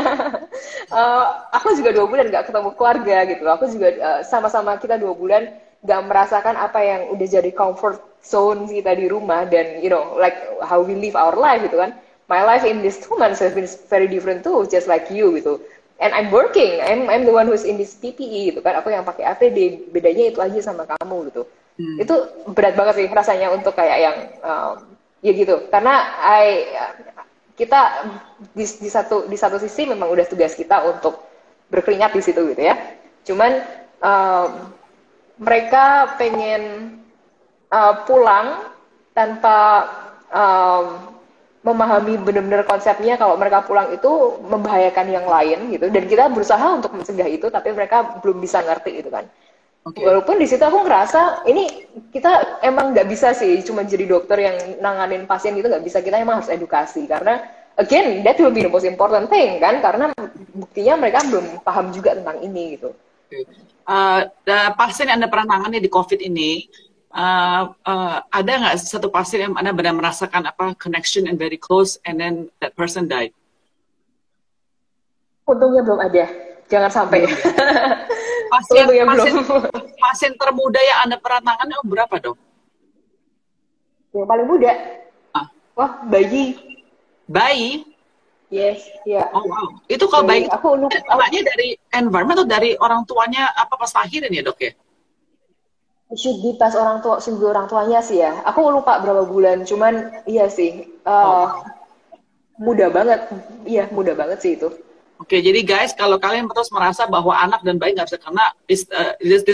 Aku juga 2 bulan nggak ketemu keluarga gitu. Aku juga sama-sama kita 2 bulan nggak merasakan apa yang udah jadi comfort zone kita di rumah dan like how we live our life gitu kan. My life in these 2 months has been very different too, just like you gitu. And I'm working, I'm the one who's in this PPE gitu kan. Aku yang pakai APD, bedanya itu aja sama kamu gitu. Itu berat banget sih rasanya untuk kayak yang ya gitu. Karena kita di satu sisi memang udah tugas kita untuk berkeringat di situ gitu ya. Cuman mereka pengen pulang tanpa memahami benar-benar konsepnya kalau mereka pulang itu membahayakan yang lain gitu, dan kita berusaha untuk mencegah itu tapi mereka belum bisa ngerti gitu kan. Walaupun di situ aku ngerasa ini kita emang nggak bisa sih cuma jadi dokter yang nanganin pasien gitu, nggak bisa, kita emang harus edukasi karena again that will be the most important thing kan, karena buktinya mereka belum paham juga tentang ini gitu. Pasien yang Anda pernah nangani di COVID ini, ada nggak satu pasien yang Anda benar merasakan connection and very close and then that person died? Untungnya belum ada, jangan sampai. Pasien termuda yang Anda pernah tangani berapa, Dok? Yang paling muda? Wah, bayi. Bayi? Yes, ya. Oh wow. Itu kalau bayi itu dari environment atau dari orang tuanya pas lahirin ya, Dok ya? Should be pas orang tuanya sih ya. Aku lupa berapa bulan, cuman iya sih. Mudah banget. Iya, mudah banget sih itu. Oke, jadi guys, kalau kalian terus merasa bahwa anak dan bayi nggak bisa kena, this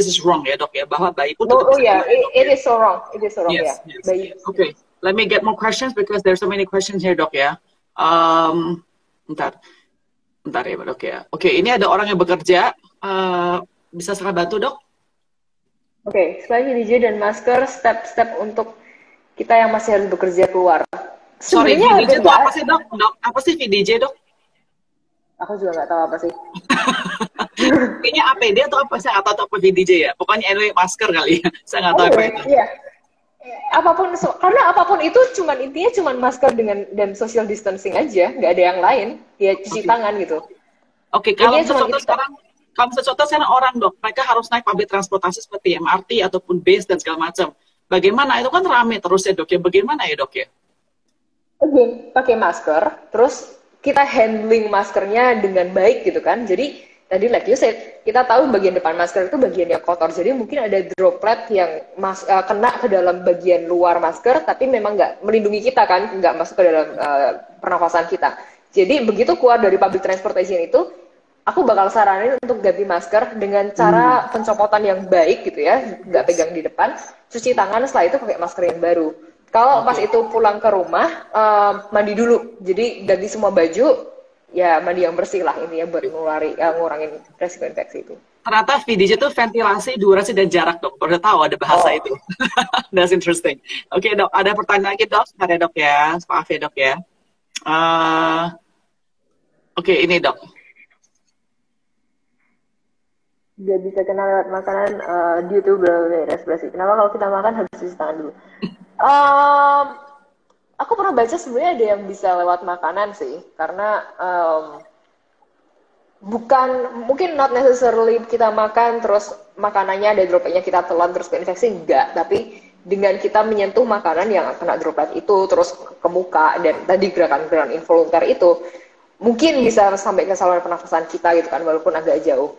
is wrong ya, Dok ya, bahwa bayi pun tetap bisa kena. It is so wrong. It is so wrong yes, ya. Yes. Okay, let me get more questions because there's so many questions here, Dok ya. Bentar ya, Dok ya. Oke, ini ada orang yang bekerja. Bisa saya bantu, Dok? Oke, selain VDJ dan masker, step-step untuk kita yang masih harus bekerja keluar. Sorry, VDJ itu apa sih, Dok? Apa sih VDJ, Dok? Aku juga nggak tahu apa sih. Kayaknya APD atau apa, saya nggak tahu apa VDJ ya. Pokoknya anyway, masker kali ya. Saya nggak tahu apa itu. Iya. Karena apapun itu intinya cuma masker dan social distancing aja, nggak ada yang lain. Ya cuci tangan gitu. Oke, kalau sekarang orang, Dok, mereka harus naik public transportasi seperti MRT ataupun bus dan segala macam. Bagaimana? Itu kan rame terus ya, Dok ya. Bagaimana ya, Dok ya? Oke, pakai masker, terus kita handling maskernya dengan baik gitu kan. Jadi tadi like you said, kita tahu bagian depan masker itu bagian yang kotor. Jadi mungkin ada droplet yang kena ke dalam bagian luar masker, tapi memang nggak melindungi kita kan, nggak masuk ke dalam pernafasan kita. Jadi begitu keluar dari public transportation itu, aku bakal saranin untuk ganti masker dengan cara pencopotan yang baik gitu ya, nggak pegang di depan, cuci tangan setelah itu pakai masker yang baru. Kalau pas Oke. itu pulang ke rumah, mandi dulu. Jadi ganti semua baju, ya mandi yang bersih lah intinya buat ngurangin resiko infeksi itu. Ternyata VDJ itu ventilasi, durasi, dan jarak, dok. Baru tahu ada bahasa Oh, itu. That's interesting. Oke, dok. Ada pertanyaan lagi, dok? Ada, dok ya. Maaf ya, dok ya. Eh, Oke, ini, dok. nggak bisa kena lewat makanan due to respirasi. Kenapa kalau kita makan harus cuci tangan dulu? Um, aku pernah baca sebenarnya ada yang bisa lewat makanan sih, karena bukan mungkin not necessarily kita makan terus makanannya ada dropletnya kita telan terus keinfeksi enggak, tapi dengan kita menyentuh makanan yang kena droplet itu terus ke muka dan tadi gerakan-gerakan involuntar itu mungkin bisa sampai ke saluran pernafasan kita gitu kan walaupun agak jauh.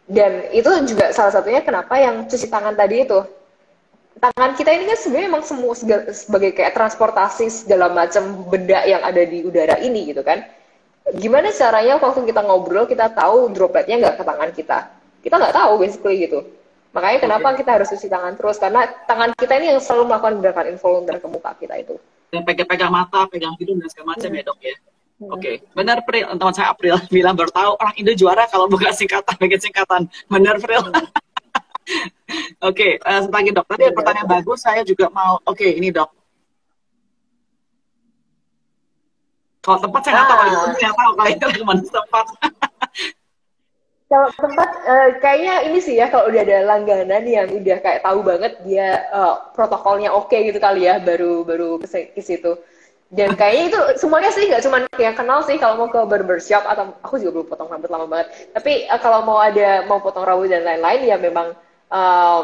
Dan itu juga salah satunya kenapa yang cuci tangan tadi itu. Tangan kita ini kan sebenarnya emang semua sebagai kayak transportasi segala macam benda yang ada di udara ini gitu kan. Gimana caranya waktu kita ngobrol kita tahu dropletnya nggak ke tangan kita? Kita nggak tahu basically gitu. Makanya kenapa Oke. kita harus cuci tangan terus karena tangan kita ini yang selalu melakukan gerakan involuntar ke muka kita itu. Dan pegang-pegang mata, pegang hidung, dan segala macam ya, dok ya. Oke. Benar, Pril. Teman saya April bilang baru tahu orang Indo juara kalau buka singkatan, bikin singkatan. Benar, Pril. Oke, satu lagi, dok. Tadi pertanyaan bagus, saya juga mau. Oke, ini, dok. Kalau tempat saya nggak tahu, kalau itu saya tahu kalau itu kemana tempat. Kalau tempat kayaknya ini sih ya kalau udah ada langganan yang udah kayak tahu banget dia protokolnya oke gitu kali ya baru baru ke situ. Dan kayaknya itu semuanya sih nggak cuma yang kenal sih kalau mau ke barbershop atau aku juga belum potong rambut lama banget. Tapi kalau mau potong rambut dan lain-lain ya memang eh,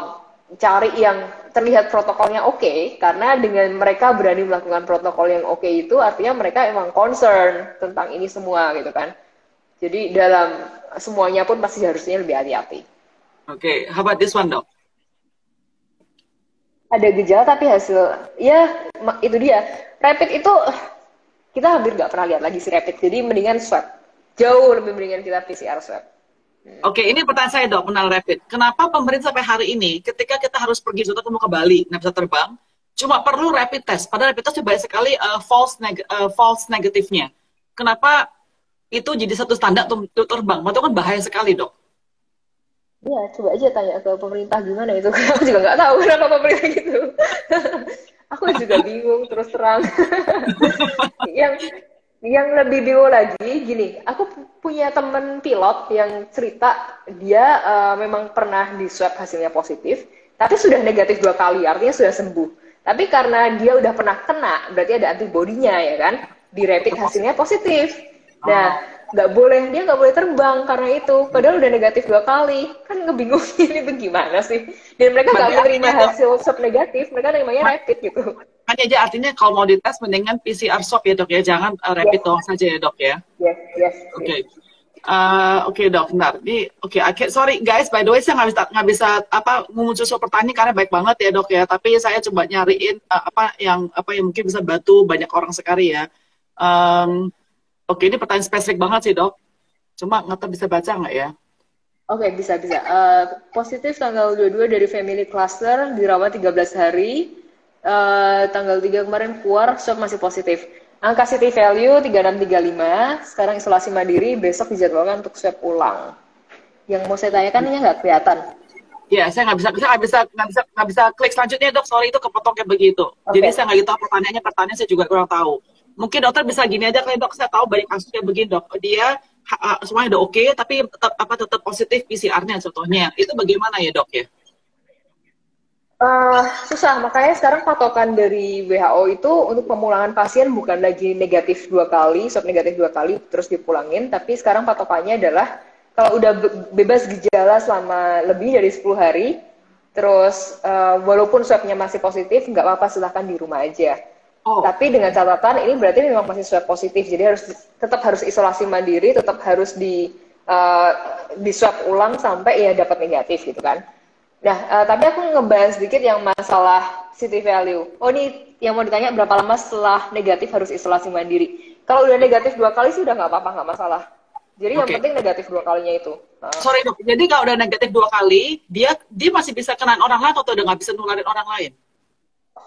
cari yang terlihat protokolnya oke karena dengan mereka berani melakukan protokol yang oke itu artinya mereka emang concern tentang ini semua gitu kan. Jadi dalam semuanya pun pasti harusnya lebih hati-hati. Oke, how about this one, dok? Ada gejala tapi hasil, ya itu dia. Rapid itu kita hampir nggak pernah lihat lagi si rapid. Jadi mendingan swab. Jauh lebih mendingan kita PCR swab. Oke, ini pertanyaan saya, dok, mengenai rapid. Kenapa pemerintah sampai hari ini, ketika kita harus pergi, contoh mau ke Bali, nggak bisa terbang, cuma perlu rapid test. Padahal rapid test banyak sekali false negatifnya. Kenapa itu jadi satu standar untuk terbang? Itu kan bahaya sekali, dok. Iya, coba aja tanya ke pemerintah gimana itu. Aku juga nggak tahu kenapa pemerintah gitu. Aku juga bingung terus terang. yang yang lebih bingung lagi gini, aku punya temen pilot yang cerita dia memang pernah di swab hasilnya positif, tapi sudah negatif 2 kali, artinya sudah sembuh. Tapi karena dia udah pernah kena, berarti ada antibodinya ya kan, di rapid hasilnya positif. Nah, Oh, dia nggak boleh terbang karena itu, padahal udah negatif 2 kali, kan ngebingungin itu gimana sih? Dan mereka nggak berarti menerima artinya, dok, hasil swab negatif, mereka namanya rapid gitu. kan aja artinya kalau mau dites mendingan PCR swab ya, dok ya, jangan rapid Yes, doang saja ya, dok ya. yes, yes, Oke. yes. Oke, dok, bentar. Sorry guys, by the way saya nggak bisa apa memuncul suatu pertanyaan karena baik banget ya, dok ya. Tapi saya coba nyariin apa yang mungkin bisa bantu banyak orang sekali ya. Oke, ini pertanyaan spesifik banget sih, dok. Cuma nggak tahu bisa baca nggak ya? Oke, bisa, bisa. Positif tanggal 22 dari family cluster, dirawat 13 hari. Tanggal 3 kemarin keluar, swab masih positif. Angka city value 3635, sekarang isolasi mandiri, besok dijadwalkan untuk swab ulang. Yang mau saya tanyakan ini nggak kelihatan. Ya, saya nggak bisa klik selanjutnya, dok. Sorry, itu kepotong kayak begitu. Jadi Oke. saya nggak tahu pertanyaannya saya juga kurang tahu. Mungkin dokter bisa gini aja kali, dok. Saya tahu banyak kasus kayak begini, dok. Dia semuanya udah oke, tapi tetap positif PCR-nya contohnya. Itu bagaimana ya, dok ya? Susah, makanya sekarang patokan dari WHO itu untuk pemulangan pasien bukan lagi negatif 2 kali, swab negatif 2 kali, terus dipulangin, tapi sekarang patokannya adalah kalau udah bebas gejala selama lebih dari 10 hari, terus walaupun swabnya masih positif, nggak apa-apa silahkan di rumah aja. Oh, Tapi dengan catatan ini berarti memang masih swab positif, jadi tetap harus isolasi mandiri, tetap harus di swab ulang sampai ya dapat negatif gitu kan. Nah, tapi aku ngebahas sedikit yang masalah city value. Oh, ini yang mau ditanya berapa lama setelah negatif harus isolasi mandiri. Kalau udah negatif 2 kali sih udah nggak apa-apa, nggak masalah. Jadi yang Oke. penting negatif 2 kalinya itu. Sorry dok, jadi kalau udah negatif 2 kali, dia masih bisa kena orang lain atau udah nggak bisa nularin orang lain?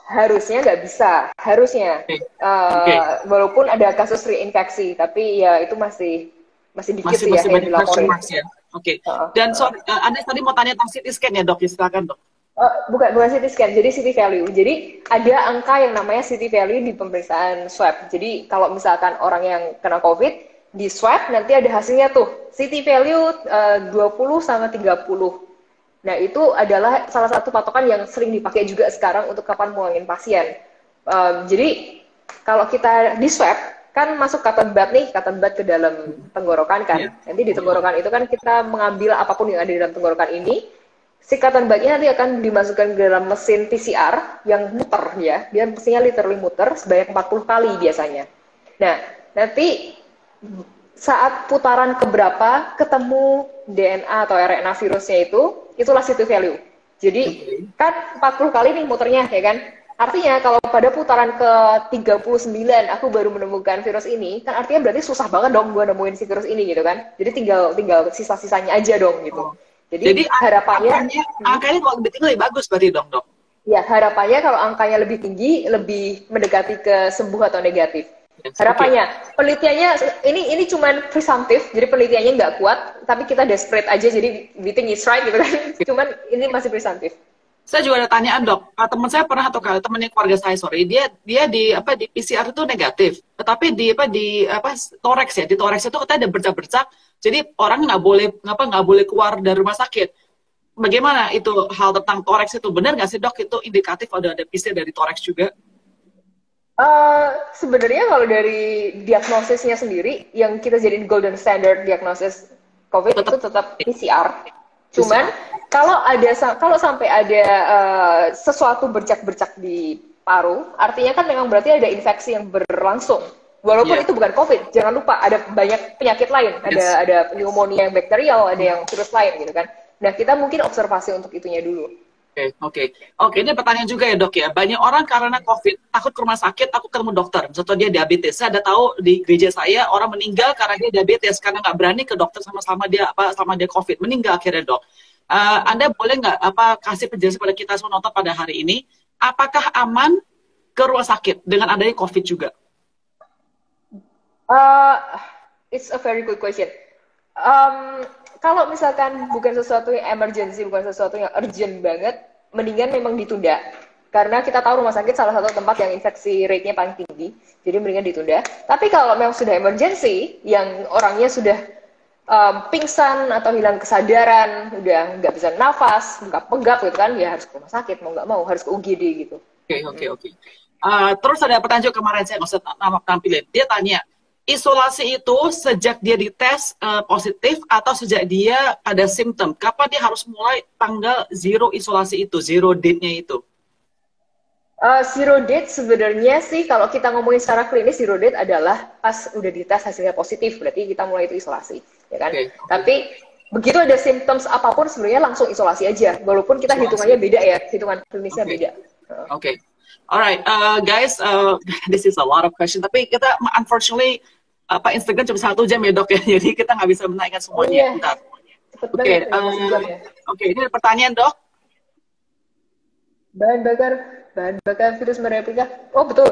Harusnya nggak bisa, harusnya. Oke. Oke. Walaupun ada kasus reinfeksi, tapi ya itu masih dikit Masih sih ya masih yang banyak question dilaporin. marks ya. Oke. Uh, Dan uh. sorry, Anda tadi mau tanya tentang CT scan ya dok, ya, silakan dok. Bukan CT scan, jadi CT value. Jadi ada angka yang namanya CT value di pemeriksaan swab. Jadi kalau misalkan orang yang kena COVID, di swab nanti ada hasilnya tuh. CT value 20 sama 30. Nah, itu adalah salah satu patokan yang sering dipakai juga sekarang untuk kapan pulangin pasien. Jadi, kalau kita di swab, kan masuk cotton bud nih, cotton bud ke dalam tenggorokan kan. Iya. Nanti di tenggorokan itu kan kita mengambil apapun yang ada di dalam tenggorokan ini, si cotton budnya nanti akan dimasukkan ke dalam mesin PCR yang muter ya. Dia mesinnya literally muter sebanyak 40 kali biasanya. Nah, nanti saat putaran keberapa ketemu DNA atau RNA virusnya itulah CT value. Jadi kan 40 kali nih muternya ya kan. Artinya kalau pada putaran ke 39 aku baru menemukan virus ini, kan artinya berarti susah banget dong gue nemuin si virus ini gitu kan. Jadi tinggal sisa-sisanya aja dong gitu. Oh. Jadi harapannya angkanya kalau lebih tinggi lebih bagus berarti dong dok. ya harapannya kalau angkanya lebih tinggi lebih mendekati ke sembuh atau negatif. Yes, Harapannya, penelitiannya ini cuman presumptif, jadi penelitiannya nggak kuat, tapi kita desperate aja, jadi we think it's right gitu kan. Cuman ini masih presumptif. Saya juga ada tanyaan dok, teman saya pernah atau kali temennya keluarga saya sorry, dia di PCR itu negatif, tetapi di toreks ya, di toreks itu katanya ada bercak-bercak, jadi orang nggak boleh keluar dari rumah sakit. Bagaimana itu hal tentang toreks itu, benar nggak sih dok itu indikatif ada PCR dari toreks juga? Sebenarnya kalau dari diagnosisnya sendiri, yang kita jadiin golden standard diagnosis COVID itu tetap PCR. Cuman kalau sampai ada sesuatu bercak-bercak di paru, artinya kan memang berarti ada infeksi yang berlangsung. Walaupun itu bukan COVID, jangan lupa ada banyak penyakit lain, ada pneumonia yang bakterial, ada yang virus lain gitu kan. Nah, kita mungkin observasi untuk itunya dulu. Oke. Ini pertanyaan juga ya dok ya. Banyak orang karena COVID takut ke rumah sakit, takut ketemu dokter. Contoh dia diabetes. Saya ada tahu di gereja saya orang meninggal karena dia diabetes karena nggak berani ke dokter sama dia COVID. Meninggal akhirnya dok. Anda boleh nggak kasih penjelasan pada kita semua nonton pada hari ini? Apakah aman ke rumah sakit dengan adanya COVID juga? It's a very good question. Kalau misalkan bukan sesuatu yang emergency, bukan sesuatu yang urgent banget, mendingan memang ditunda. Karena kita tahu rumah sakit salah satu tempat yang infeksi rate-nya paling tinggi, jadi mendingan ditunda. Tapi kalau memang sudah emergency, yang orangnya sudah pingsan atau hilang kesadaran, udah nggak bisa nafas, nggak pegap gitu kan, ya harus ke rumah sakit, mau nggak mau harus ke UGD gitu. Oke. Terus ada pertanyaan juga kemarin saya nggak usah tampilin. Dia tanya, isolasi itu sejak dia dites positif atau sejak dia ada simptom? Kapan dia harus mulai tanggal zero isolasi itu, zero date-nya itu? Zero date sebenarnya sih kalau kita ngomongin secara klinis, zero date adalah pas udah dites hasilnya positif, berarti kita mulai itu isolasi, ya kan? Tapi begitu ada symptoms apapun sebenarnya langsung isolasi aja, walaupun kita hitungannya beda ya, hitungan klinisnya beda. Oke. Alright, guys, this is a lot of question. Tapi kita unfortunately Instagram cuma 1 jam ya dok ya, jadi kita nggak bisa menanyakan semuanya. Oke, ini ada pertanyaan dok. Bahan bakar virus mereplika. Oh betul,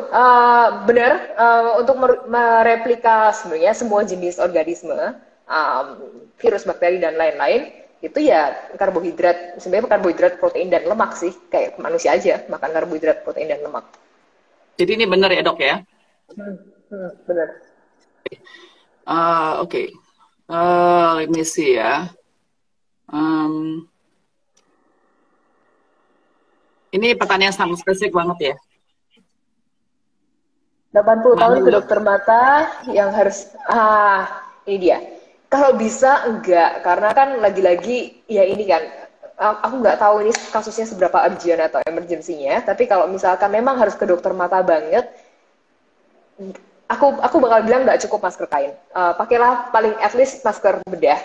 benar. Untuk mereplika sebenarnya semua jenis organisme, virus, bakteri dan lain-lain, itu ya karbohidrat, sebenarnya karbohidrat, protein dan lemak sih, kayak manusia aja makan karbohidrat, protein dan lemak. Jadi ini benar ya dok ya? Benar. Oke. Let me see ya. Ini pertanyaan sangat spesifik banget ya. 80 tahun ke dokter mata yang harus ini dia. Kalau bisa enggak, karena kan lagi-lagi ya ini kan aku nggak tahu ini kasusnya seberapa urgent atau emergensinya, tapi kalau misalkan memang harus ke dokter mata banget, aku bakal bilang nggak cukup masker kain. Pakailah paling at least masker bedah.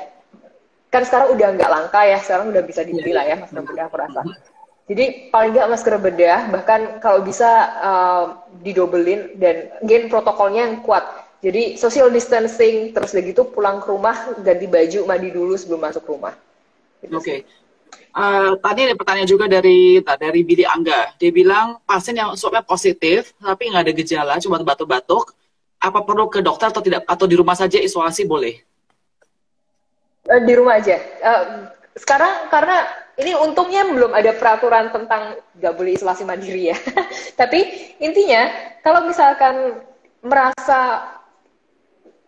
Kan sekarang udah nggak langka ya, sekarang udah bisa dibeli lah ya masker bedah aku rasa. Jadi paling nggak masker bedah, bahkan kalau bisa didobelin dan again protokolnya yang kuat. Jadi social distancing, terus udah gitu pulang ke rumah, ganti baju, mandi dulu sebelum masuk rumah. Gitu sih. Oke. Tadi ada pertanyaan juga dari Bidi Angga. Dia bilang pasien yang swabnya positif tapi nggak ada gejala, cuma batuk-batuk, apa perlu ke dokter atau tidak, atau di rumah saja isolasi boleh? Di rumah aja. Sekarang karena ini untungnya belum ada peraturan tentang nggak boleh isolasi mandiri ya. Tapi intinya kalau misalkan merasa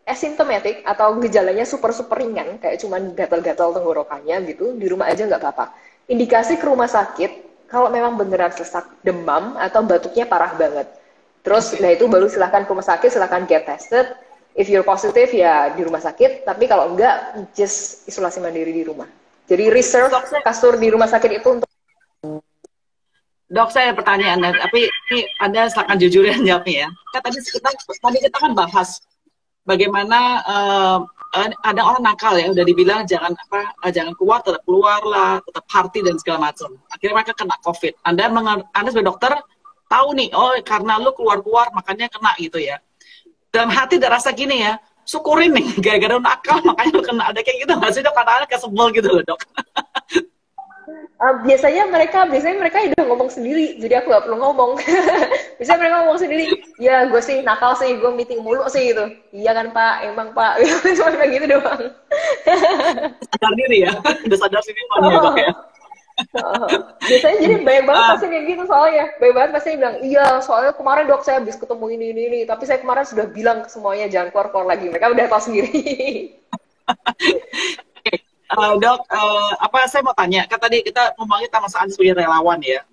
asymptomatic atau gejalanya super ringan kayak cuman gatal-gatal tenggorokannya gitu di rumah aja nggak apa-apa. Indikasi ke rumah sakit kalau memang beneran sesak, demam atau batuknya parah banget. Terus nah itu baru silahkan ke rumah sakit, silahkan get tested. If you're positive ya di rumah sakit, tapi kalau enggak just isolasi mandiri di rumah. Jadi reserve kasur di rumah sakit itu untuk. Dok, saya ada pertanyaan, tapi ini Anda silakan jujur ya jawabnya ya. Kan tadi kita kan bahas bagaimana ada orang nakal ya, udah dibilang jangan keluar, tetap keluar lah, tetap party dan segala macam. Akhirnya mereka kena COVID. Anda sebagai dokter tahu nih, oh karena lu keluar-keluar makanya kena gitu ya. Dalam hati udah rasa gini ya, syukurin nih, gara-gara nakal makanya lu kena. Ada kayak gitu nggak sih dok? Kadang-kadang kesebel gitu loh dok. Biasanya mereka udah ngomong sendiri, jadi aku nggak perlu ngomong. Biasanya mereka ngomong sendiri, ya gue sih nakal sih, gue meeting mulu sih gitu. Iya kan Pak, emang Pak, cuma kayak gitu doang. Sadar diri ya, udah sadar sini mana ya dok ya. Biasanya jadi banyak banget pasien yang gitu soalnya. Banyak banget pasien yang bilang, iya soalnya kemarin dok saya habis ketemu ini, tapi saya kemarin sudah bilang ke semuanya jangan keluar lagi. Mereka udah tahu sendiri. Dok, saya mau tanya, kan tadi kita ngomongin tentang Mas Andi sebagai relawan ya.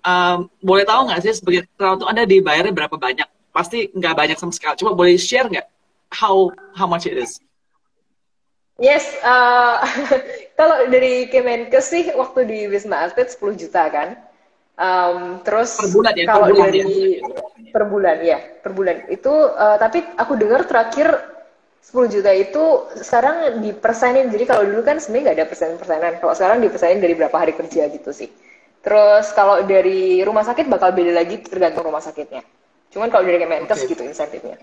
Boleh tahu nggak sih sebagai relawan itu Anda dibayarnya berapa banyak? Pasti nggak banyak sama sekali. Coba boleh share nggak how much it is? Yes, kalau dari Kemenkes sih waktu di Wisma Atlet 10 juta kan. Terus per bulan ya, kalau per bulan dari ya? per bulan itu, tapi aku dengar terakhir 10 juta itu sekarang dipersenin. Jadi kalau dulu kan sebenarnya nggak ada persenan. Kalau sekarang dipersenin dari berapa hari kerja gitu sih. Terus kalau dari rumah sakit bakal beda lagi tergantung rumah sakitnya. Cuman kalau dari Kemenkes gitu insentifnya.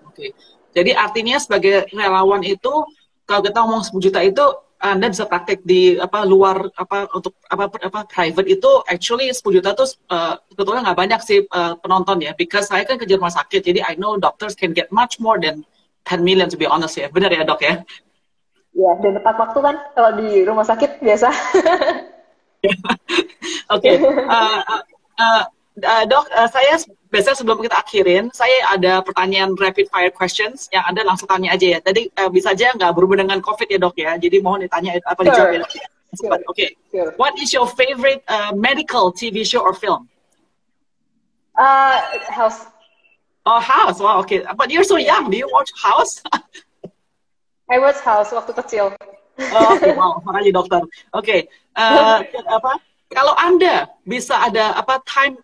Oke. Jadi artinya sebagai relawan itu kalau kita ngomong 10 juta itu Anda bisa praktek di luar untuk private itu actually 10 juta tuh sebetulnya nggak banyak sih penonton ya. Because saya kan kerja rumah sakit, jadi I know doctors can get much more than 10 million to be honest ya. Benar ya dok ya? Ya, dan tepat waktu kan kalau di rumah sakit biasa. Oke. Dok, saya biasanya sebelum kita akhirin, saya ada pertanyaan rapid fire questions yang Anda langsung tanya aja ya. Tadi bisa aja nggak berhubungan dengan COVID ya dok ya. Jadi mohon ditanya apa dijawab ya dok. Oke. What is your favorite medical TV show or film? House. Oh, House. Wow, okay. But you're so young. Do you watch House? I watch House waktu kecil. Oh, okay. Wow, makanya dokter. Oke. Kalau Anda bisa ada time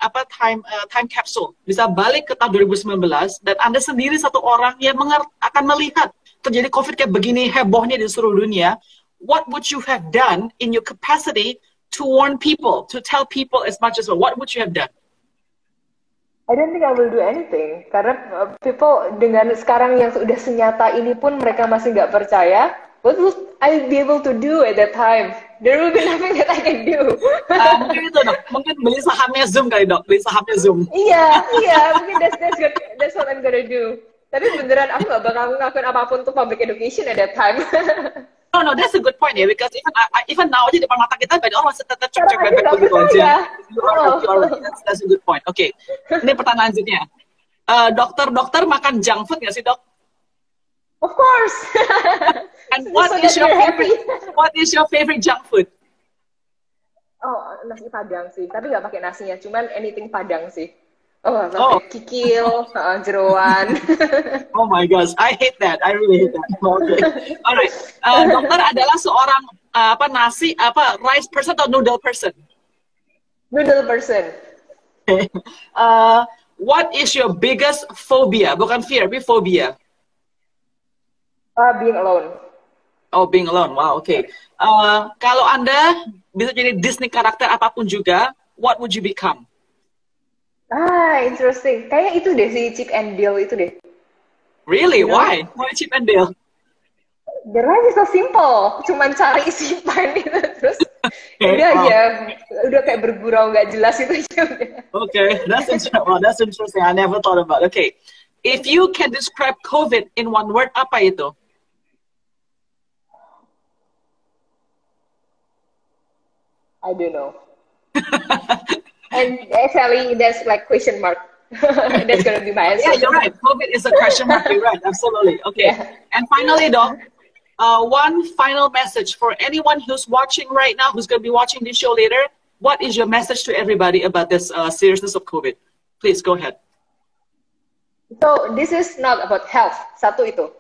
capsule, bisa balik ke tahun 2019 dan Anda sendiri satu orang yang akan melihat terjadi COVID kayak begini hebohnya di seluruh dunia, what would you have done in your capacity to warn people, to tell people as much as well? What would you have done? I don't think I will do anything. Karena people dengan sekarang yang sudah senyata ini pun mereka masih nggak percaya. What would I be able to do at that time? There will be nothing that I can do. Mungkin itu dok. Mungkin beli sahamnya Zoom kali dok. Beli sahamnya Zoom. Iya. Mungkin that's good. That's what I'm gonna do. Tapi beneran aku nggak bakal ngelakuin apapun untuk public education at that time. No, that's a good point ya, because even now aja depan mata kita banyak orang masih tetap cek bebek begitu aja. That's a good point. Oke. Ini pertanyaan selanjutnya. Dokter makan junk food nggak sih dok? Of course. And what is your favorite junk food? Oh, nasi Padang sih, tapi nggak pakai nasinya, cuman anything Padang sih. Oh, kikil, jeroan. Oh my gosh, I hate that. I really hate that. Okay. Alright. Dokter adalah seorang rice person atau noodle person? Noodle person. Okay. What is your biggest phobia? Bukan fear, tapi phobia. Being alone. Oh, being alone. Wow, okay. Kalau Anda bisa jadi Disney karakter apapun juga, what would you become? Interesting. Kayak itu deh si Chip and Dale itu deh. Really? You know? Why? Why Chip and Dale? The life is so simple, cuman cari isi pen itu terus Okay, udah wow. aja, udah kayak bergurau nggak jelas itu aja udah. Okay, that's interesting. Well, that's interesting. I never thought about. Okay, if you can describe COVID in one word, apa itu? I don't know. And actually, that's like question mark. That's gonna be my answer. Yeah, you're right. COVID is a question mark. You're right. Absolutely. Okay. Yeah. And finally, Doc, one final message for anyone who's watching right now, who's going to be watching this show later. What is your message to everybody about this seriousness of COVID? Please go ahead. So this is not about health. Satu itu.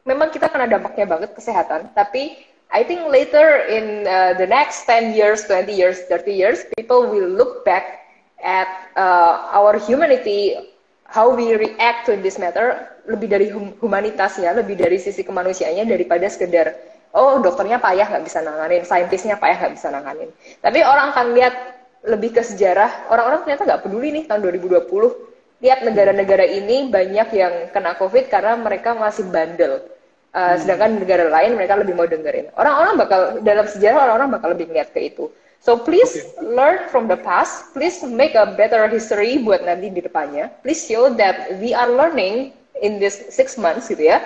Memang kita kena dampaknya banget kesehatan, tapi I think later in the next 10 years, 20 years, 30 years, people will look back at our humanity, how we react to this matter, lebih dari humanitasnya, lebih dari sisi kemanusiaannya daripada sekedar, oh dokternya payah nggak bisa nanganin, saintisnya payah nggak bisa nanganin. Tapi orang akan lihat lebih ke sejarah, orang-orang ternyata nggak peduli nih tahun 2020, lihat negara-negara ini banyak yang kena COVID karena mereka masih bandel. Sedangkan negara lain mereka lebih mau dengerin. Orang-orang bakal, dalam sejarah orang-orang bakal lebih ngeliat ke itu. So please learn from the past. Please make a better history buat nanti di depannya. Please show that we are learning in this 6 months gitu ya.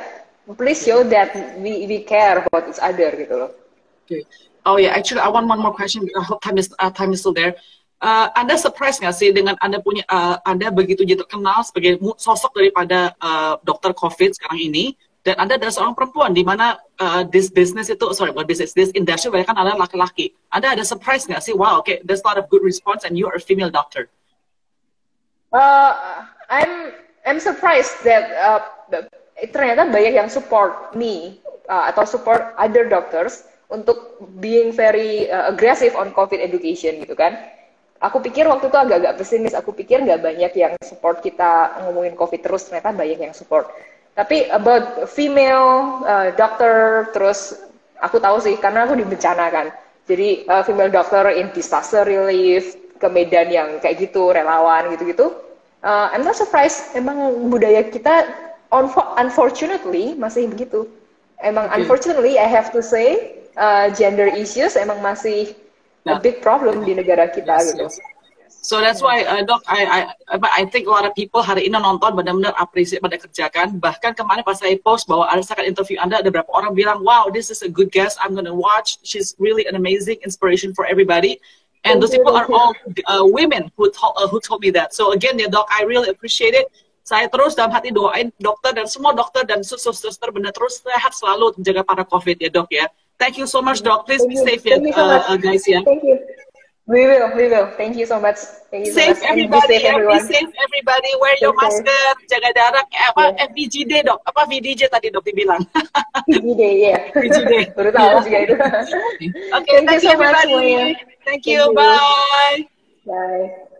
Please show that we care about each other gitu loh. Okay. Oh yeah, actually I want one more question. I hope time is still there. Anda surprise nggak sih dengan Anda punya Anda begitu terkenal sebagai sosok daripada dokter COVID sekarang ini? Dan Anda adalah seorang perempuan di mana this industry banyak kan adalah laki-laki. Anda ada surprise nggak sih? Wow, okay, there's a lot of good response and you are a female doctor. I'm surprised that ternyata banyak yang support me atau support other doctors untuk being very aggressive on COVID education gitu kan. Aku pikir waktu itu agak-agak pesimis. Aku pikir nggak banyak yang support kita ngomongin COVID terus. Ternyata banyak yang support. Tapi about female doctor, terus aku tahu sih karena aku di bencana kan. Jadi female doctor in disaster relief, ke medan yang kayak gitu, relawan gitu-gitu. I'm not surprised, emang budaya kita unfortunately masih begitu. Emang unfortunately I have to say gender issues emang masih a big problem di negara kita gitu. Yes. So that's why, Dok, I think a lot of people hari ini nonton benar-benar appreciate pada kerjakan. Bahkan kemarin pas saya post bahwa ada second interview Anda, ada beberapa orang bilang, wow, this is a good guest, I'm gonna watch. She's really an amazing inspiration for everybody. And those people are all women who told me that. So again, ya Dok, I really appreciate it. Saya terus dalam hati doain dokter dan semua dokter dan suster benar terus sehat selalu menjaga para COVID ya Dok ya. Thank you so much, Dok. Please be safe ya, guys ya. Thank you. We will. Thank you so much. Thank you safe so much. everybody, Be safe, everyone. be safe everybody. Wear your masker, jaga jarak. FVGD Dok, apa VDJ tadi Dok dibilang? VGD, ya. VGD. Baru tahu juga itu. Okay, thank you so much, everybody. semuanya. Thank you. Bye. Bye.